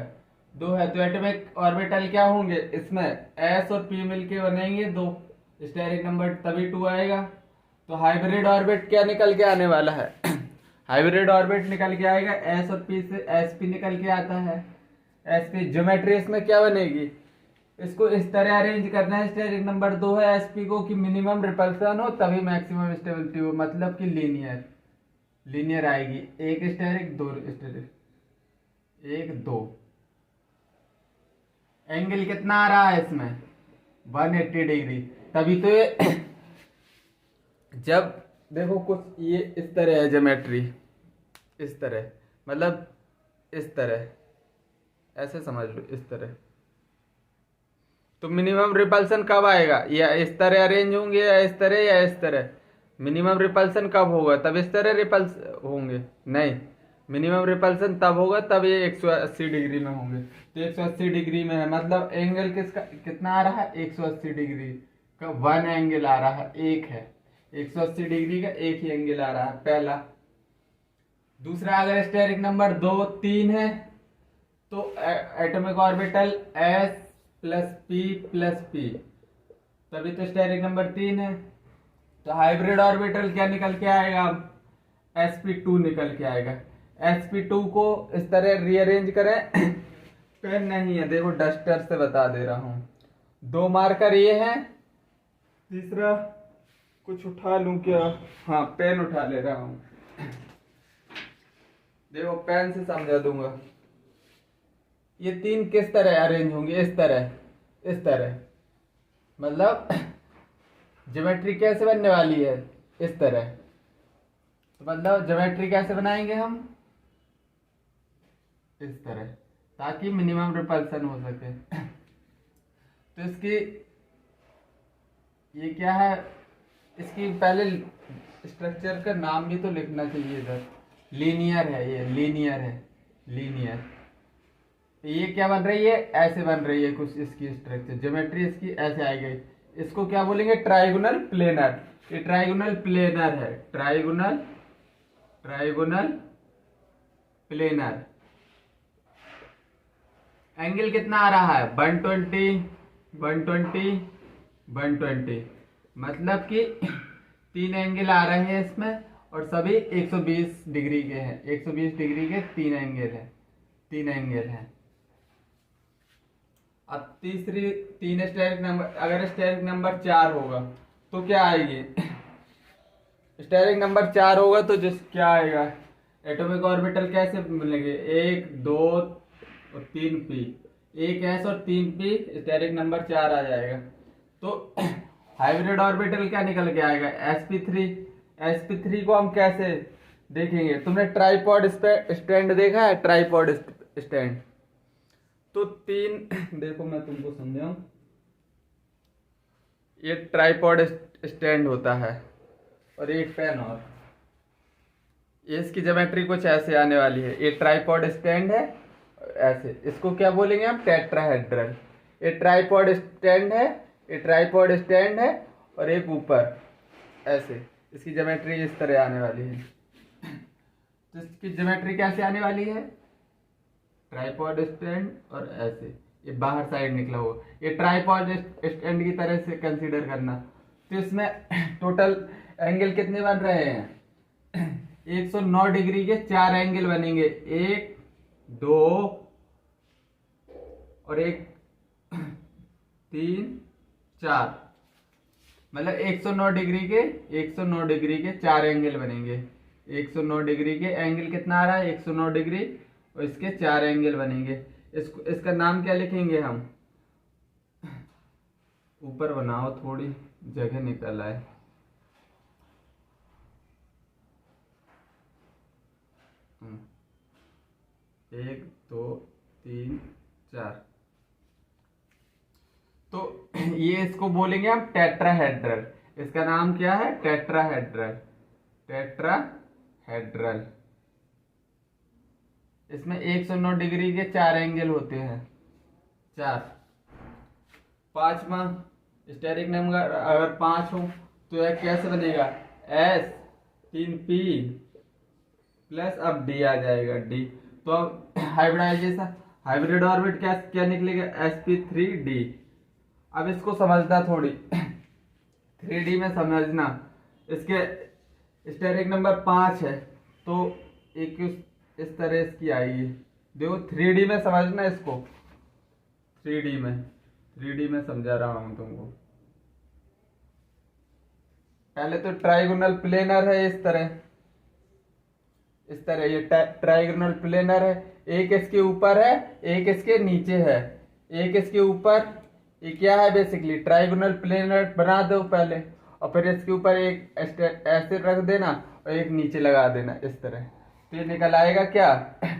तो एटॉमिक ऑर्बिटल क्या होंगे, इसमें एस और पी मिलके बनेंगे 2, स्टेरिक नंबर तभी 2 आएगा। तो हाइब्रिड ऑर्बिट क्या निकल के आने वाला है हाइब्रिड ऑर्बिट निकल के आएगा एस और पी से एस पी निकल के आता है। एस पी ज्योमेट्री इसमें क्या बनेगी, इसको इस तरह अरेंज करना है, स्टेरिक नंबर 2 है एसपी को कि मिनिमम रिपल्सन हो तभी मैक्सिमम स्टेबिलिटी हो, मतलब कि लीनियर आएगी। एक स्टेरिक 2 स्टेरिक 1 2। एंगल कितना आ रहा है इसमें 180 डिग्री। तभी तो ये जब देखो कुछ ये इस तरह है ज्योमेट्री, इस तरह मतलब इस तरह, ऐसे समझ लो इस तरह, तो मिनिमम रिपल्सन कब आएगा, या इस तरह अरेंज होंगे या इस तरह या इस तरह। मिनिमम रिपल्सन कब होगा, तब इस तरह रिपल्स होंगे, नहीं मिनिमम रिपल्सन तब होगा तब ये 180 डिग्री में होंगे। तो 180 डिग्री में है, मतलब एंगल किसका कितना आ रहा है 180 डिग्री का 1 एंगल आ रहा है, एक है 180 डिग्री का एक ही एंगल आ रहा है पहला। दूसरा अगर स्टेरिक नंबर 2 3 है तो atomic orbital S plus P, तभी तो स्टेरिक नंबर 3 है। तो हाइब्रिड ऑर्बिटल क्या निकल के आएगा, sp2 निकल के आएगा। sp2 को इस तरह रीअरेंज करें पेन नहीं है, देखो डस्टर से बता दे रहा हूं। 2 मार्कर ये है, तीसरा कुछ उठा लूं क्या, हाँ पेन उठा ले रहा हूं, देखो पेन से समझा दूंगा। ये 3 किस तरह अरेंज होंगे, इस तरह मतलब ज्योमेट्री कैसे बनने वाली है इस तरह। तो मतलब ज्योमेट्री कैसे बनाएंगे हम, इस तरह, ताकि मिनिमम रिपल्सन हो सके। तो इसकी ये क्या है, इसकी पहले स्ट्रक्चर का नाम भी तो लिखना चाहिए इधर। लीनियर है, ये लीनियर। ये क्या बन रही है, ऐसे बन रही है कुछ इसकी स्ट्रक्चर, ज्योमेट्री इसकी ऐसे आएगी। इसको क्या बोलेंगे, ट्राइगोनल प्लेनर। ये ट्राइगोनल प्लेनर है, ट्राइगोनल प्लेनर। एंगल कितना आ रहा है 120 मतलब कि 3 एंगल आ रहे हैं इसमें और सभी 120 डिग्री के हैं। 120 डिग्री के 3 एंगल हैं। अब तीन स्टेरिक नंबर, अगर स्टेरिक नंबर 4 होगा तो क्या आएगी, स्टेरिक नंबर 4 होगा तो क्या आएगा, एटॉमिक ऑर्बिटल कैसे मिलेंगे 1 2 और 3 पी, 1 एस और 3 पी, स्टेरिक नंबर 4 आ जाएगा। तो हाइब्रिड ऑर्बिटल क्या निकल के आएगा sp3 को हम कैसे देखेंगे, तुमने ट्राइपॉड स्टैंड देखा है, ट्राइपॉड स्टैंड। तो 3 देखो मैं तुमको समझाऊं, ये ट्राइपॉड स्टैंड होता है और एक पेन और, ये इसकी ज्योमेट्री कुछ ऐसे आने वाली है। ये ट्राइपॉड स्टैंड है ऐसे, इसको क्या बोलेंगे हम, टेट्राहेड्रल। ये ट्राइपॉड स्टैंड है और एक ऊपर ऐसे, इसकी ज्योमेट्री इस तरह आने वाली है। तो इसकी ज्योमेट्री कैसे आने वाली है, ट्राइपॉड स्टैंड और ऐसे, ये बाहर साइड निकला हुआ, ये ट्राइपॉड स्टैंड की तरह से कंसीडर करना। तो इसमें टोटल एंगल कितने बन रहे हैं 109 डिग्री के 4 एंगल बनेंगे, 1 2 और 1 3 4, मतलब 109 डिग्री के 4 एंगल बनेंगे। 109 डिग्री के एंगल कितना आ रहा है 109 डिग्री और इसके 4 एंगल बनेंगे। इसका नाम क्या लिखेंगे हम, ऊपर बनाओ, थोड़ी जगह निकल आए। एक 2 3 4, तो ये इसको बोलेंगे हम टेट्राहेड्रल। इसका नाम क्या है, टेट्राहेड्रल। इसमें 109 डिग्री के 4 एंगल होते हैं, 4। 5वां स्टेरिक नंबर अगर 5 हो तो यह कैसे बनेगा, S 3P प्लस अब D आ जाएगा D। तो अब हाइब्रिडाइजेशन हाइब्रिड ऑर्बिट क्या क्या निकलेगा, sp3d। अब इसको समझना थोड़ी 3D में समझना। इसके स्टेरिक नंबर 5 है तो एक इस तरह इसकी आएगी। देखो 3D में समझना इसको, 3D में समझा रहा हूं तुमको। पहले तो ट्राइगोनल प्लेनर है इस तरह ये ट्राइगोनल प्लेनर है। एक इसके ऊपर है, एक इसके नीचे है। एक इसके ऊपर, ये क्या है बेसिकली ट्राइगोनल प्लेनर बना दो पहले, और फिर इसके ऊपर एक ऐसे रख देना और एक नीचे लगा देना इस तरह। तो ये निकल आएगा क्या,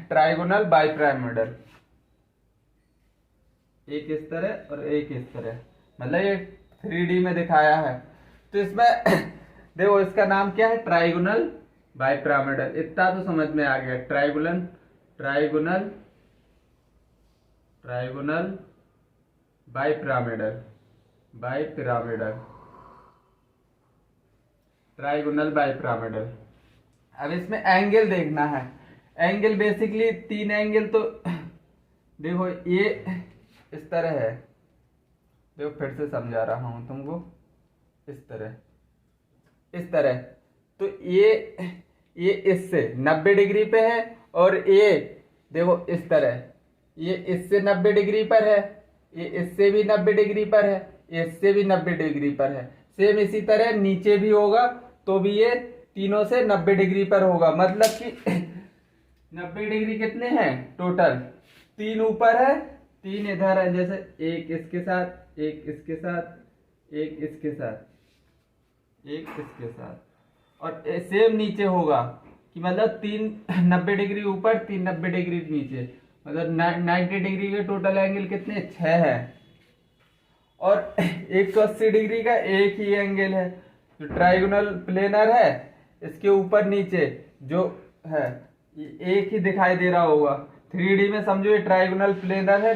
ट्राइगोनल बाइपिरामिडल। एक इस तरह और एक इस तरह, मतलब ये 3D में दिखाया है। तो इसमें देखो इसका नाम क्या है, ट्राइगोनल बाइपिरामिडल। इतना तो समझ में आ गया, ट्राइगोनल बाइपिरामिडल ट्राइगोनल बाइपिरामिडल। अब इसमें एंगल देखना है। एंगल बेसिकली 3 एंगल, तो देखो ये इस तरह है। देखो फिर से समझा रहा हूं तुमको, इस तरह। तो ये इससे 90 डिग्री पे है, और ये देखो इस तरह, ये इससे 90 डिग्री पर है, ये इससे भी 90 डिग्री पर है, ये इससे भी 90 डिग्री पर है। सेम इसी तरह नीचे भी होगा तो भी ये तीनों से 90 डिग्री पर होगा। मतलब कि 90 डिग्री कितने हैं टोटल, 3 ऊपर है 3 इधर है। जैसे एक इसके साथ, एक इसके साथ, एक इसके साथ, एक इसके साथ, और सेम नीचे होगा कि मतलब 3 90 डिग्री ऊपर 3 90 डिग्री नीचे, मतलब 90 डिग्री के टोटल एंगल कितने 6 है। और 180 डिग्री का एक ही एंगल है। जो ट्राइगोनल प्लेनर है इसके ऊपर नीचे जो है एक ही दिखाई दे रहा होगा। 3D में समझो ये ट्राइगोनल प्लेनर है,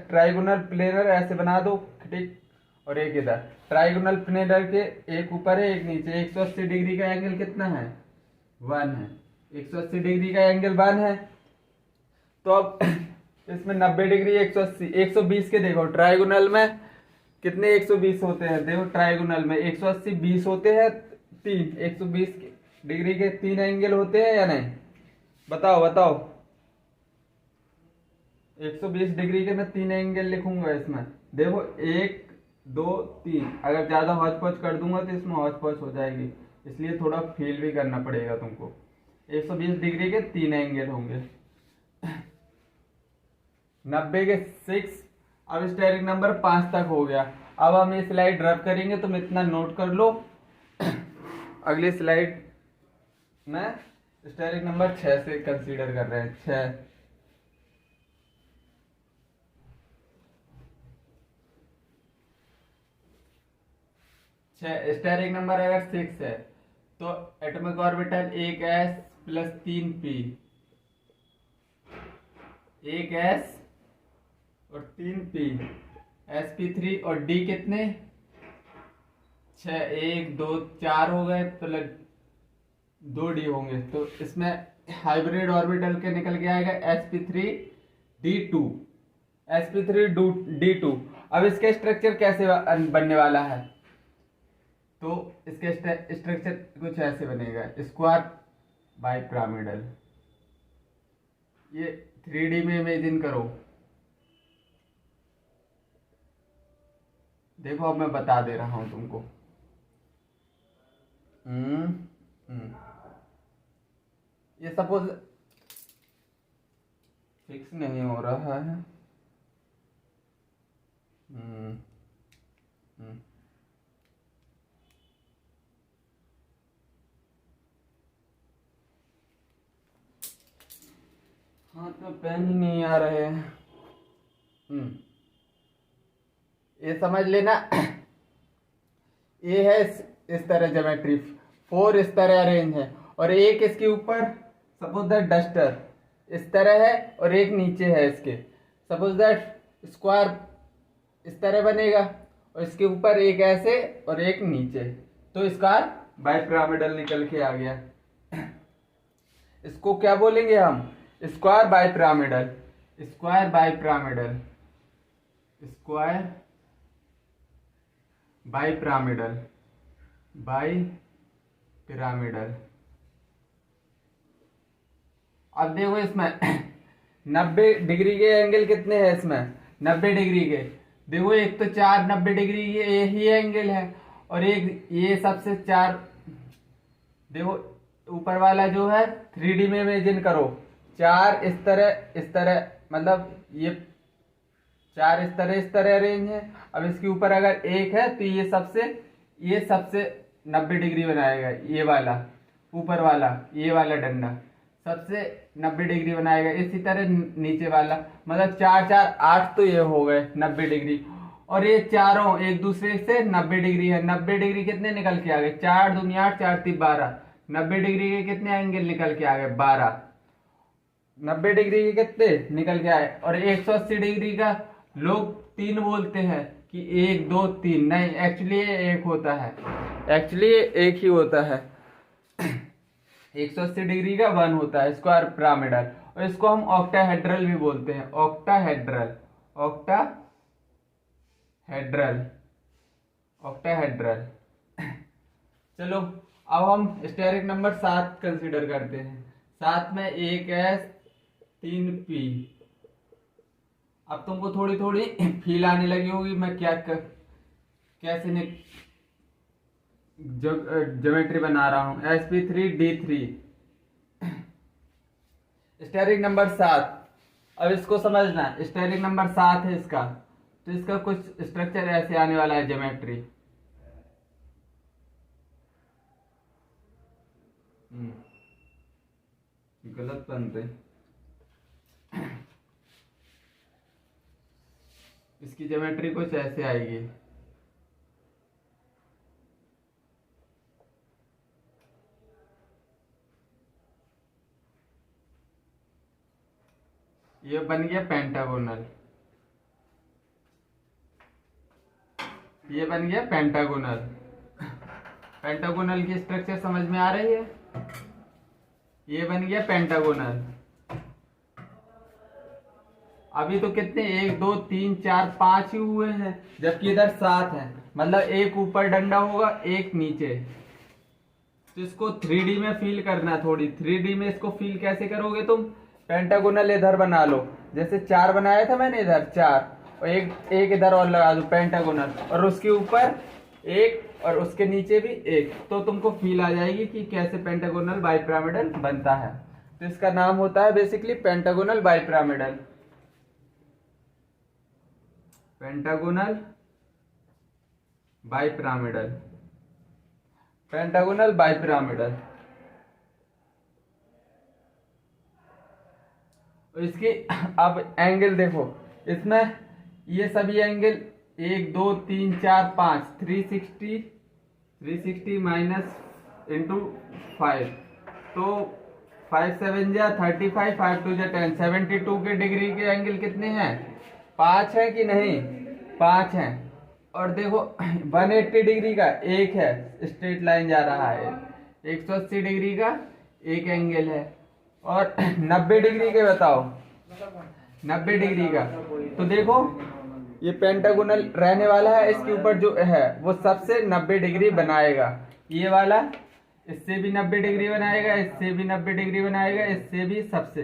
ट्राइगोनल प्लेनर ऐसे बना दो ठीक, और एक इधर ट्राइगोनल प्लेनर के एक ऊपर है एक नीचे। 180 डिग्री का एंगल कितना है, 1 है। 180 डिग्री का एंगल 1 है। तो अब इसमें 90 डिग्री 180 120 के देखो, ट्राइगोनल में कितने 120 होते हैं, देखो ट्राइगोनल में 180 20 होते हैं, 3 120 डिग्री के 3 एंगल होते हैं या नहीं, बताओ 120 डिग्री के मैं 3 एंगल लिखूंगा इसमें। देखो 1 2 3, अगर ज्यादा हौच पौच कर दूंगा तो इसमें हौच पौच हो जाएगी, इसलिए थोड़ा फील भी करना पड़ेगा तुमको। 120 डिग्री के 3 एंगल होंगे। 90 के 6। अब स्टेरिक नंबर 5 तक हो गया। अब हम ये स्लाइड रब करेंगे, तुम इतना नोट कर लो। अगली स्लाइड में स्टेरिक नंबर 6 से कंसीडर कर रहे हैं। 6 स्टेरिक नंबर अगर 6 है तो atomic orbital 1s plus 3p, 1s और 3p, sp3 और d कितने 6, 1 2 4 हो गए, प्लस 2d होंगे। तो इसमें हाइब्रिड ऑर्बिटल के निकल के आएगा sp3d2, sp3d2। अब इसका स्ट्रक्चर कैसे बनने वाला है, तो इसके स्ट्रक्चर कुछ ऐसे बनेगा, स्क्वायर बाइपिरामिडल। ये 3D में इमेजिन करो। देखो अब मैं बता दे रहा हूं तुमको। ये सपोज फिक्स नहीं हो रहा है। हाथ में पेन ही नहीं आ रहे हैं। ये समझ लेना, ये है इस तरह ज्योमेट्री, 4 इस तरह अरेंज है, और एक इसके ऊपर सपोज दैट डस्टर इस तरह है, और एक नीचे है इसके, सपोज दैट स्क्वायर इस तरह बनेगा, और इसके ऊपर एक ऐसे और एक नीचे, तो स्क्वायर बाइपिरामिडल निकल के आ गया। इसको क्या बोलेंगे हम? Square bipyramidal, square bipyramidal, square bipyramidal, bipyramidal. अब देखो इसमें 90 डिग्री के एंगल कितने हैं इसमें? 90 डिग्री के। देखो एक तो 4 90 डिग्री के यही एंगल है, और एक ये सबसे 4। देखो ऊपर वाला जो है 3D में इमेजिन करो, 4 इस तरह, मतलब ये 4 इस तरह रेंज है। अब इसके ऊपर अगर एक है तो ये सबसे 90 डिग्री बनाएगा, ये वाला ऊपर वाला, ये वाला डंडा सबसे 90 डिग्री बनाएगा। इसी तरह नीचे वाला, मतलब 4 4 8 तो ये हो गए 90 डिग्री, और ये चारों एक दूसरे से 90 डिग्री है। 90 डिग्री कितने निकल के आ गए? 4 दूनी 8, 4 3 12। 90 डिग्री के कितने एंगल निकल के आ गए? 12। 90 डिग्री के कितने निकल के आए? और 180 डिग्री का लोग 3 बोलते हैं कि 1 2 3, नहीं, एक्चुअली ये एक होता है, एक्चुअली ये एक ही होता है। 180 डिग्री का 1 होता है स्क्वायर पिरामिडल, और इसको हम ऑक्टाहेड्रल भी बोलते हैं। Octahedral, octahedral. चलो अब हम स्टेरिक नंबर 7 कंसीडर करते हैं। 7 में 1s 3p। अब तुमको थोड़ी थोड़ी फील आने लगी होगी मैं कैसे ज्योमेट्री बना रहा हूं। sp3d3 steric number 7। अब इसको समझना, स्टेरिक नंबर 7 है इसका, तो इसका कुछ स्ट्रक्चर ऐसे आने वाला है ज्योमेट्री। गलत बनते, इसकी ज्योमेट्री कुछ ऐसे आएगी। ये बन गया पेंटागोनल, ये बन गया पेंटागोनल। पेंटागोनल की स्ट्रक्चर समझ में आ रही है? ये बन गया पेंटागोनल। अभी तो कितने 1 2 3 4 5 ही हुए हैं, जबकि इधर 7 है, मतलब एक ऊपर डंडा होगा एक नीचे। तो इसको 3D में फील करना है थोड़ी। 3D में इसको फील कैसे करोगे तुम? पेंटागोनल इधर बना लो, जैसे 4 बनाया था मैंने इधर 4, और एक इधर और लगा दो पेंटागोनल, और उसके ऊपर एक और उसके नीचे भी एक, तो तुमको फील आ जाएगी कि कैसे पेंटागोनल बाइपिरामिडल बनता है। तो इसका नाम होता है basically pentagonal bipyramidal. Pentagonal bipyramidal, pentagonal bipyramidal. इसकी अब एंगल देखो, इसमें ये सभी एंगल 1 2 3 4 5 360 माइनस इंटू 5, तो 5 7 जा 35, 5 2 जा 10, 72 के डिग्री के एंगल कितने हैं? 5 है कि नहीं? 5 हैं। और देखो 180 डिग्री का एक है, स्ट्रेट लाइन जा रहा है। 180 डिग्री का एक एंगल है, और 90 डिग्री के बताओ, 90 डिग्री का। तो देखो ये पेंटागोनल रहने वाला है, इसके ऊपर जो है वो सबसे 90 डिग्री बनाएगा। ये वाला इससे भी 90 डिग्री बनाएगा, इससे भी 90 डिग्री बनाएगा, इससे भी सबसे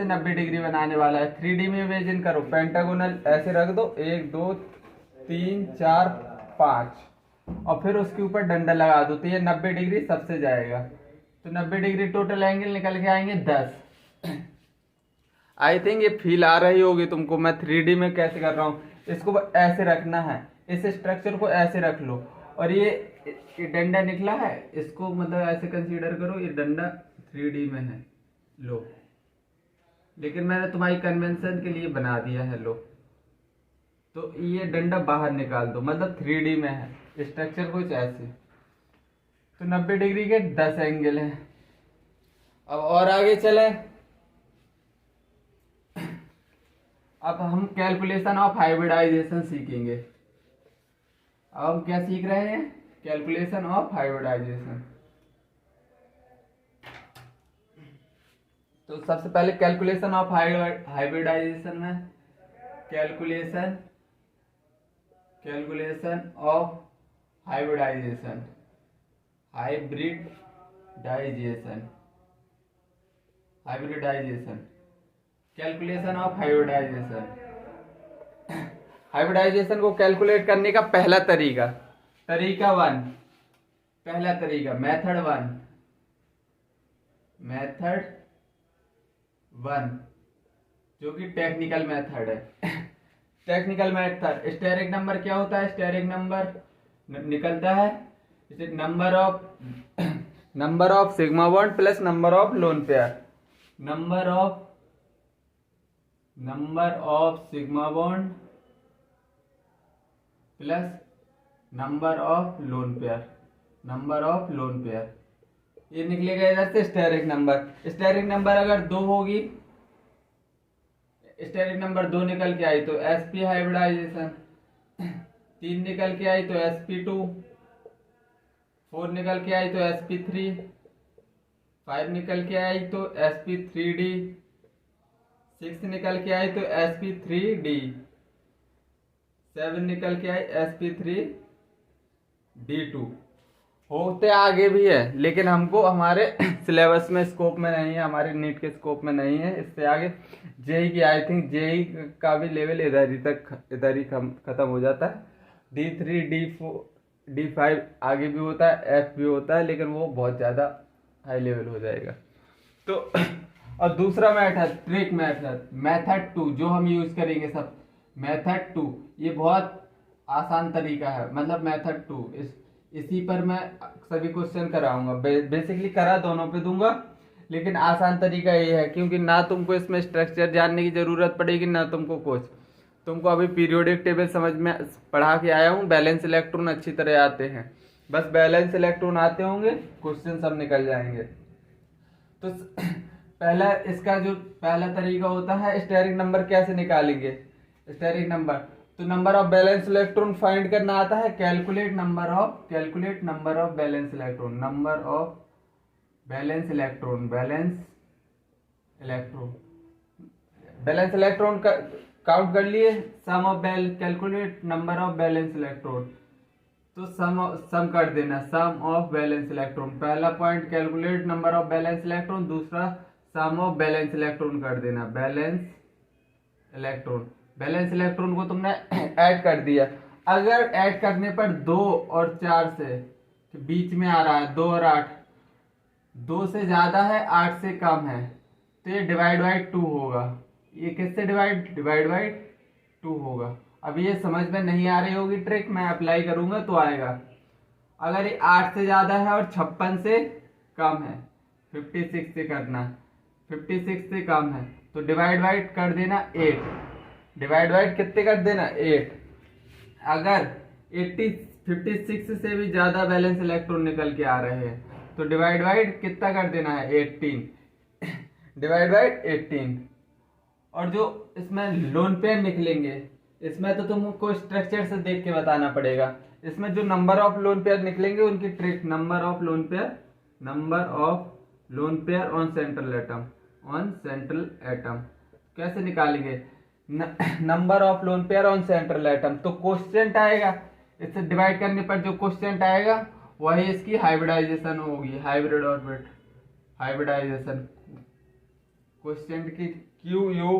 90 डिग्री बनाने वाला है। 3D में इमेजिन करो, पेंटागोनल ऐसे रख दो, 1 2 3 4 5, और फिर उसके ऊपर डंडा लगा दो, तो ये 90 डिग्री सबसे जाएगा। तो 90 डिग्री टोटल एंगल निकल के आएंगे 10। आई थिंक ये फील आ रही होगी तुमको मैं 3D में कैसे कर रहा हूँ। इसको ऐसे रखना है, इस स्ट्रक्चर को ऐसे रख लो, और ये डंडा निकला है, इसको मतलब ऐसे कंसीडर करो ये डंडा 3D में है, लो, लेकिन मैंने तुम्हारी कन्वेंशन के लिए बना दिया है, लो। तो ये डंडा बाहर निकाल दो, मतलब 3D में है स्ट्रक्चर कुछ ऐसे। तो 90 डिग्री के 10 एंगल हैं। अब और आगे चले, अब हम कैलकुलेशन ऑफ हाइब्रिडाइजेशन सीखेंगे। अब हम क्या सीख रहे हैं? Calculation of hybridisation. तो सबसे पहले कैलकुलेशन ऑफ हाइब्रिडाइजेशन में calculation of hybridisation calculation of hybridisation को कैलकुलेट करने का पहला तरीका मेथड वन जो कि टेक्निकल मेथड है। टेक्निकल मेथड स्टेरिक नंबर क्या होता है? स्टेरिक नंबर निकलता है number of sigma bond plus number of lone pair. Number of sigma bond plus number of lone pair ये निकलेगा इधर से स्टेरिक नंबर अगर 2 होगी, स्टेरिक नंबर 2 निकल के आई तो sp हाइब्रिडाइजेशन, 3 निकल के आई तो sp2, 4 निकल के आई तो sp3, 5 निकल के आई तो sp3d, 6 निकल के आई तो sp3d, 7 निकल के आई sp3d2। होते आगे भी है लेकिन हमको हमारे सिलेबस में स्कोप में नहीं है, हमारे नीट के स्कोप में नहीं है। इससे आगे जेई की आई थिंक जेई का भी लेवल इधर ही खत्म हो जाता है। D3 D4 D5 आगे भी होता है, F भी होता है, लेकिन वो बहुत ज़्यादा हाई लेवल हो जाएगा। तो और दूसरा मेथड ट्रिक मेथड 2 जो हम यूज करेंगे सब मेथड 2, ये बहुत आसान तरीका है। मतलब मेथड 2 इसी पर मैं सभी क्वेश्चन कराऊंगा, बेसिकली करा दोनों पे दूंगा, लेकिन आसान तरीका ये है क्योंकि ना तुमको इसमें स्ट्रक्चर जानने की जरूरत पड़ेगी ना तुमको अभी पीरियोडिक टेबल समझ में पढ़ा के आया हूँ। बैलेंस इलेक्ट्रॉन अच्छी तरह आते हैं, बस बैलेंस इलेक्ट्रॉन आते होंगे, क्वेश्चन सब निकल जाएंगे। तो इसका जो पहला तरीका होता है स्टेरिक नंबर कैसे निकालेंगे। स्टेरिक नंबर तो number of valence electron find करना आता है। Calculate number of valence electron का काउंट कर लिए। Sum of calculate number of valence electron, तो सम कर देना सम ऑफ बैलेंस इलेक्ट्रॉन। पहला point calculate number of valence electron, दूसरा सम ऑफ बैलेंस इलेक्ट्रॉन कर देना। बैलेंस इलेक्ट्रॉन को तुमने ऐड कर दिया। अगर ऐड करने पर 2 और 4 से बीच में आ रहा है 2 और 8, 2 से ज्यादा है 8 से कम है, तो ये डिवाइड बाई 2 होगा। ये किससे डिवाइड बाई 2 होगा। अब ये समझ में नहीं आ रही होगी ट्रिक, मैं अप्लाई करूंगा तो आएगा। अगर ये 8 से ज्यादा है और 56 से कम है, 56 से करना, 56 से कम है तो डिवाइड बाई कर देना 8। डिवाइड बाई कितने कर देना 8। अगर 56 से भी ज्यादा बैलेंस इलेक्ट्रॉन निकल के आ रहे हैं तो डिवाइड बाई कितना कर देना है 18। Divide by 18। और जो इसमें लोन पेयर निकलेंगे, इसमें तो तुमको स्ट्रक्चर से देख के बताना पड़ेगा। इसमें जो नंबर ऑफ लोन पेयर निकलेंगे उनकी trick number of lone pair on central atom कैसे निकालेंगे। Number of lone pair on central atom, तो क्वोशिएंट आएगा, इससे डिवाइड करने पर जो क्वोशिएंट आएगा वही इसकी हाइब्रिडाइजेशन होगी। हाइब्रिडाइजेशन क्वोशिएंट की QU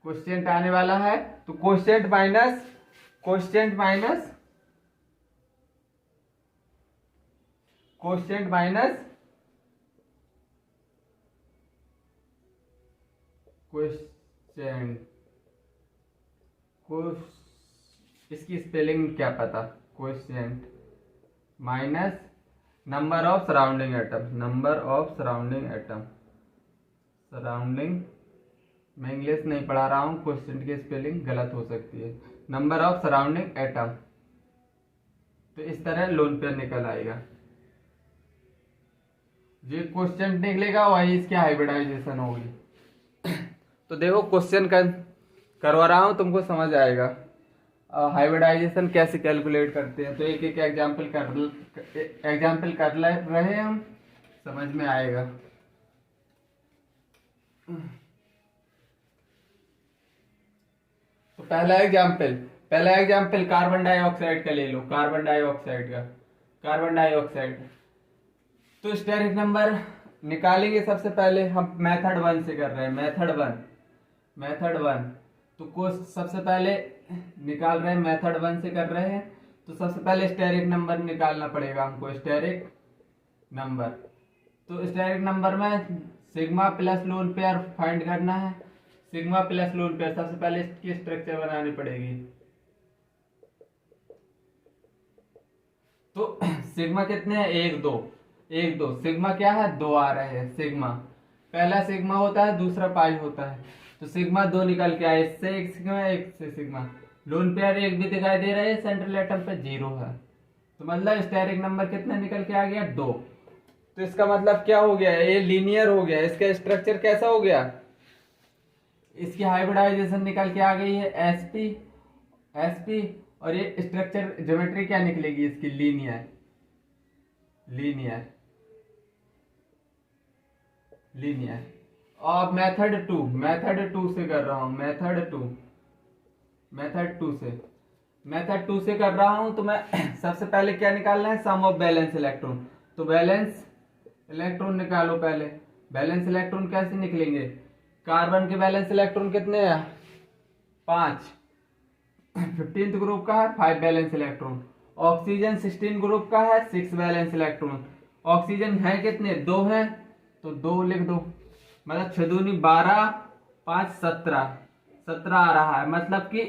क्वोशिएंट आने वाला है, तो क्वोशिएंट माइनस इसकी स्पेलिंग क्या पता। Quotient minus number of surrounding atom. मैं इंग्लिश नहीं पढ़ा रहा हूँ, क्वोशिएंट की स्पेलिंग गलत हो सकती है। नंबर ऑफ सराउंडिंग एटम, तो इस तरह लोन पेयर निकल आएगा। जो क्वेश्चन निकलेगा वही इसकी हाइब्रिडाइजेशन होगी। तो देखो क्वेश्चन करवा रहा हूँ, तुमको समझ आएगा हाइब्रिडाइजेशन कैसे कैलकुलेट करते हैं। तो एक एक एग्जाम्पल कर रहे हैं हम, समझ में आएगा। तो पहला एग्जाम्पल कार्बन डाइऑक्साइड का ले लो, कार्बन डाइऑक्साइड। तो स्टेरिक नंबर निकालेंगे सबसे पहले हम मेथड 1 से कर रहे हैं, मेथड वन। तो सबसे पहले निकाल रहे हैं, मेथड 1 से कर रहे हैं। तो सबसे पहले स्टेरिक नंबर निकालना पड़ेगा हमको, स्टेरिक नंबर। तो स्टेरिक नंबर में sigma plus lone pair find करना है। सिग्मा प्लस लोन पेयर, सबसे पहले इसकी स्ट्रक्चर बनानी पड़ेगी। तो सिग्मा कितने हैं, 1 2 सिग्मा क्या है, 2 आ रहे हैं सिग्मा। पहला सिग्मा होता है, दूसरा पाई होता है। तो सिग्मा 2 निकल के आए, इससे एक सिग्मा, एक से सिग्मा। लोन पेयर 1 भी दिखाई दे रहा है, सेंट्रल एटम पे 0 है। तो मतलब स्टेरिक नंबर कितना निकल के आ गया, 2। तो इसका मतलब क्या हो गया, ये लीनियर हो गया। इसका स्ट्रक्चर कैसा हो गया, इसकी हाइब्रिडाइजेशन निकल के आ गई है sp। और ये स्ट्रक्चर ज्योमेट्री क्या निकलेगी इसकी, लीनियर। और मेथड टू से कर रहा हूं, मेथड टू से कर रहा हूं। तो मैं सबसे पहले क्या निकालना है, सम ऑफ बैलेंस इलेक्ट्रॉन। तो बैलेंस इलेक्ट्रॉन निकालो पहले। बैलेंस इलेक्ट्रॉन कैसे निकलेंगे, कार्बन के बैलेंस इलेक्ट्रॉन कितने हैं, 5। 15th ग्रुप का है 5 बैलेंस इलेक्ट्रॉन। ऑक्सीजन 16 ग्रुप का है 6 बैलेंस इलेक्ट्रॉन। ऑक्सीजन है कितने, 2 है, तो 2 लिख दो। मतलब 6 दूनी 12, 5 17 आ रहा है। मतलब कि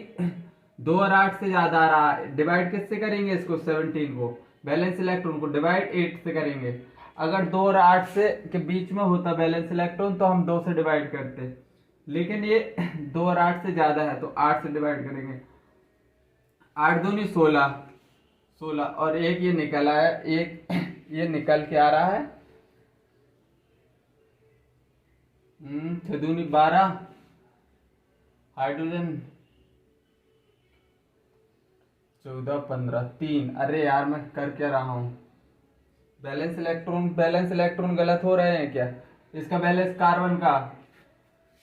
2 और 8 से ज्यादा आ रहा है। डिवाइड किससे करेंगे इसको, 17 को, बैलेंस इलेक्ट्रॉन को डिवाइड 8 से करेंगे। अगर 2 और 8 से के बीच में होता बैलेंस इलेक्ट्रॉन तो हम 2 से डिवाइड करते, लेकिन ये 2 और 8 से ज्यादा है तो 8 से डिवाइड करेंगे। 8 दूनी 16 और एक ये निकल आया, एक ये निकल के आ रहा है 6 दूनी 12। हाइड्रोजन 14 15 3। अरे यार मैं कर क्या रहा हूं, बैलेंस इलेक्ट्रॉन गलत हो रहे हैं क्या। इसका बैलेंस कार्बन का,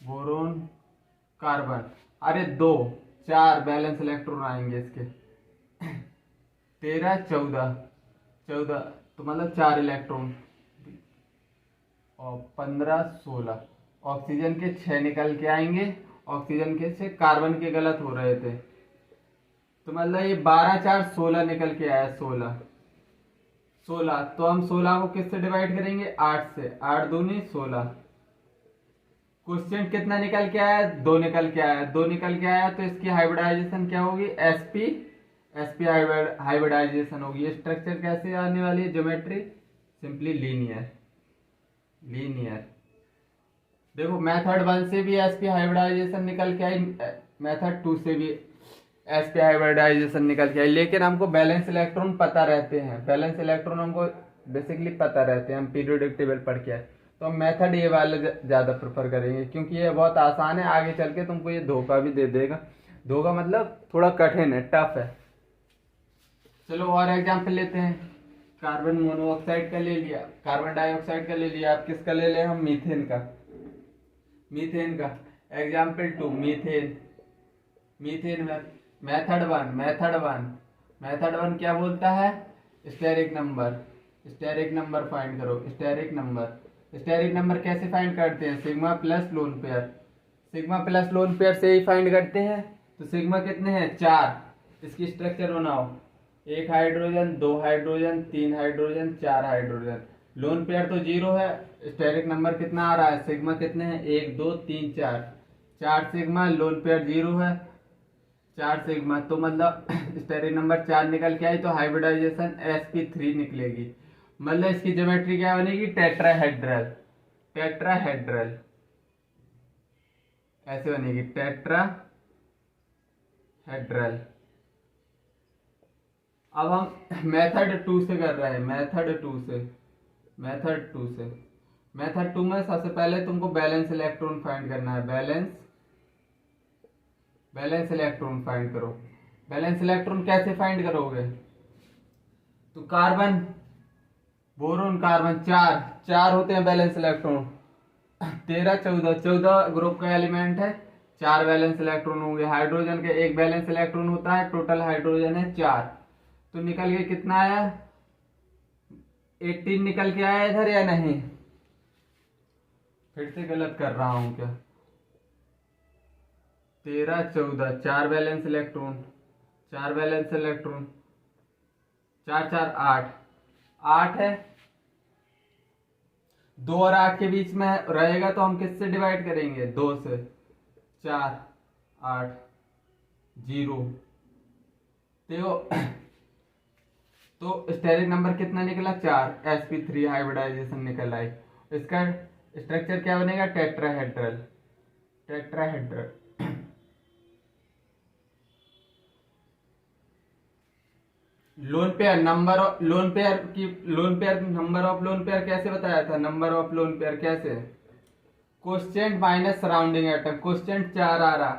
बोरोन कार्बन, अरे 2 4 बैलेंस इलेक्ट्रॉन आएंगे इसके। 13 14 तो मतलब 4 इलेक्ट्रॉन। और 15 16 ऑक्सीजन के 6 निकल के आएंगे। ऑक्सीजन के 6, कार्बन के गलत हो रहे थे। तो मतलब ये 12 4 16 निकल के आया, 16। तो हम 16 को किससे डिवाइड करेंगे, 8 से। 8 दूनी 16। क्वेश्चन कितना निकल के आया, 2 निकल के आया। तो इसकी हाइब्रिडाइजेशन क्या होगी, sp हाइब्रिडाइजेशन होगी। स्ट्रक्चर कैसे आने वाली है, ज्योमेट्री सिंपली लीनियर। देखो मेथड 1 से भी sp हाइब्रिडाइजेशन निकल के आई, मेथड 2 से भी sp हाइब्रिडाइजेशन निकल के आई। लेकिन हमको बैलेंस इलेक्ट्रॉन पता रहते हैं, हमको बेसिकली पता रहते हैं, हम पीरियोडिक टेबल पढ़ के आए। तो हम मेथड ये वाले ज्यादा प्रेफर करेंगे, क्योंकि ये बहुत आसान है। आगे चल के तुमको ये धोखा भी दे देगा। धोखा मतलब थोड़ा कठिन है, टफ है। चलो और एग्जाम्पल लेते हैं। कार्बन मोनोऑक्साइड का ले लिया, कार्बन डाइऑक्साइड का ले लिया। आप किसका ले लें हम, मीथेन का। एग्जाम्पल 2 मीथेन में मेथड वन क्या बोलता है, स्टेरिक नंबर फाइंड करो। स्टेरिक नंबर कैसे फाइंड करते हैं, सिग्मा प्लस लोन पेयर से ही फाइंड करते हैं। तो सिग्मा कितने हैं, 4। इसकी स्ट्रक्चर बनाओ, 1 hydrogen 2 hydrogen 3 hydrogen 4 hydrogen. Lone pair तो 0 है। स्टेरिक नंबर कितना आ रहा है, सिग्मा कितने हैं, 1 2 3 4। 4 सिग्मा, लोन पेयर 0 है, 4 सिग्मा। तो मतलब स्टेरिक नंबर 4 निकल के आई। तो हाइब्रिडाइजेशन sp3 निकलेगी। मतलब इसकी ज्योमेट्री क्या बनेगी, टेट्राहेड्रल। ऐसे बनेगी, टेट्राहेड्रल। अब हम मेथड 2 से कर रहे हैं, मेथड 2 से। मेथड 2 से। मेथड 2 में सबसे पहले तुमको बैलेंस इलेक्ट्रॉन फाइंड करना है। बैलेंस इलेक्ट्रॉन फाइंड करो। बैलेंस इलेक्ट्रॉन कैसे फाइंड करोगे? तो कार्बन, बोरोन, कार्बन, चार होते हैं बैलेंस इलेक्ट्रॉन। 13 14 ग्रुप का एलिमेंट है, 4 बैलेंस इलेक्ट्रॉन होंगे। हाइड्रोजन के 1 बैलेंस इलेक्ट्रॉन होता है, टोटल हाइड्रोजन है 4। तो निकल के कितना आया? 18 निकल के आया इधर या नहीं? फिर से गलत कर रहा हूं क्या? 13 14 4 बैलेंस इलेक्ट्रॉन, 4 बैलेंस इलेक्ट्रॉन, 4 4 8 है। 2 और 8 के बीच में रहेगा तो हम किससे डिवाइड करेंगे? 2 से। 4 8 0। तो स्टेरिक नंबर कितना निकला? 4। sp3 हाइब्रिडाइजेशन निकल आई। इसका स्ट्रक्चर क्या बनेगा? Tetrahedral. Loan pair number of lone pair कैसे बताया था? नंबर ऑफ लोन पेयर कैसे? Coefficient minus surrounding atom. Coefficient 4 आ रहा,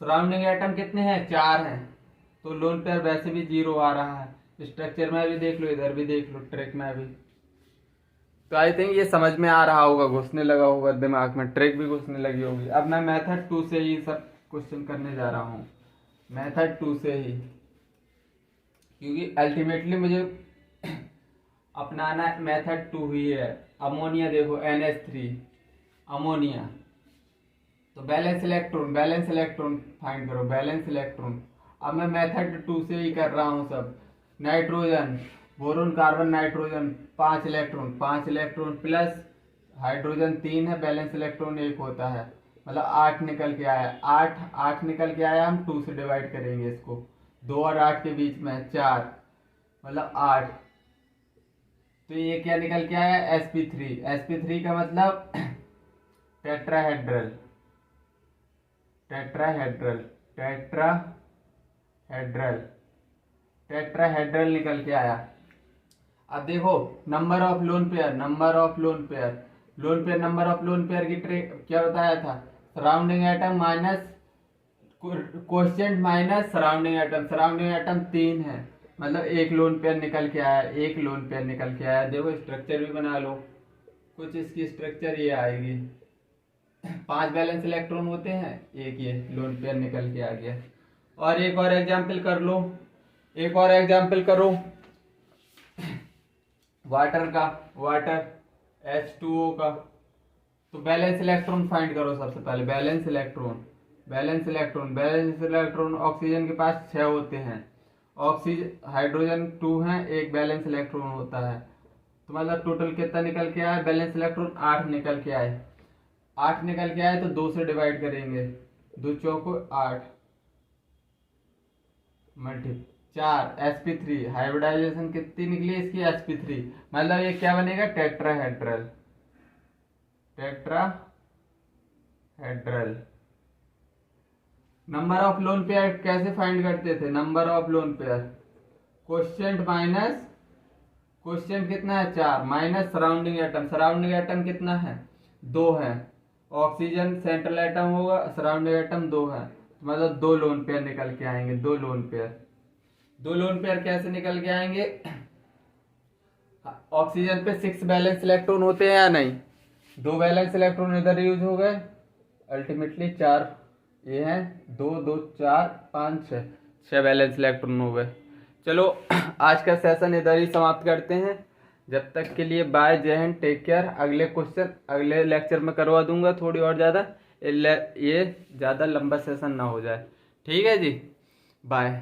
सराउंडिंग एटम कितने हैं? 4 हैं, तो लोन पेयर वैसे भी 0 आ रहा है। स्ट्रक्चर में भी देख लो, इधर भी देख लो, ट्रिक में भी। तो आई थिंक ये समझ में आ रहा होगा, घुसने लगा होगा दिमाग में, ट्रिक भी घुसने लगी होगी। अब मैं मेथड 2 से ही सब क्वेश्चन करने जा रहा हूँ, मेथड 2 से ही, क्योंकि अल्टीमेटली मुझे अपनाना मेथड 2 ही है। अमोनिया देखो, NH3 अमोनिया। तो बैलेंस इलेक्ट्रॉन फाइंड करो, बैलेंस इलेक्ट्रॉन। अब मैं मेथड 2 से ही कर रहा हूँ सब। Nitrogen, boron, carbon, nitrogen 5 electron plus hydrogen 3 है, बैलेंस इलेक्ट्रॉन 1 होता है, मतलब 8 निकल के आया। 8 निकल के आया, हम 2 से डिवाइड करेंगे इसको। 2 और 8 के बीच में 4, मतलब 8। तो ये क्या निकल के आया? sp3 का मतलब टेट्राहेड्रल निकल के आया। अब देखो नंबर ऑफ लोन पेयर की ट्रिक क्या बताया था? Surrounding atom minus coefficient minus surrounding atom 3 है, मतलब 1 लोन पेयर निकल के आया। देखो स्ट्रक्चर भी बना लो, कुछ इसकी स्ट्रक्चर ये आएगी। 5 बैलेंस इलेक्ट्रॉन होते हैं, 1 ये लोन पेयर निकल के आ गया। और एक और एग्जाम्पल करो वाटर H2O का। तो बैलेंस इलेक्ट्रॉन फाइंड करो सबसे पहले। बैलेंस इलेक्ट्रॉन ऑक्सीजन के पास 6 होते हैं, हाइड्रोजन 2 हैं, 1 बैलेंस इलेक्ट्रॉन होता है। तो मतलब टोटल कितना निकल के आया? बैलेंस इलेक्ट्रॉन 8 निकल के आए। 8 निकल के आए तो 2 से डिवाइड करेंगे, 2 चौको 8 मल्टीप्लाई 4। sp3 हाइब्रिडाइजेशन कितनी निकली इसकी? sp3, मतलब ये क्या बनेगा? Tetrahedral. Number of lone pair कैसे फाइंड करते थे? Number of lone pair coefficient कितना है? 4 माइनस सराउंडिंग एटम कितना है? 2 है। ऑक्सीजन सेंट्रल एटम होगा, सराउंडिंग एटम 2 है, मतलब 2 लोन पेयर निकल के आएंगे। 2 लोन पेयर कैसे निकल के आएंगे? ऑक्सीजन पे 6 बैलेंस इलेक्ट्रॉन होते हैं या नहीं? 2 बैलेंस इलेक्ट्रॉन इधर यूज हो गए, अल्टीमेटली 4 ये हैं, 2 2 4 5 6 बैलेंस इलेक्ट्रॉन हो गए। चलो आज का सेशन इधर ही समाप्त करते हैं। जब तक के लिए बाय, जय हिंद, टेक केयर। अगले क्वेश्चन अगले लेक्चर में करवा दूंगा थोड़ी और ज़्यादा, ये ज़्यादा लंबा सेशन ना हो जाए। ठीक है जी, बाय।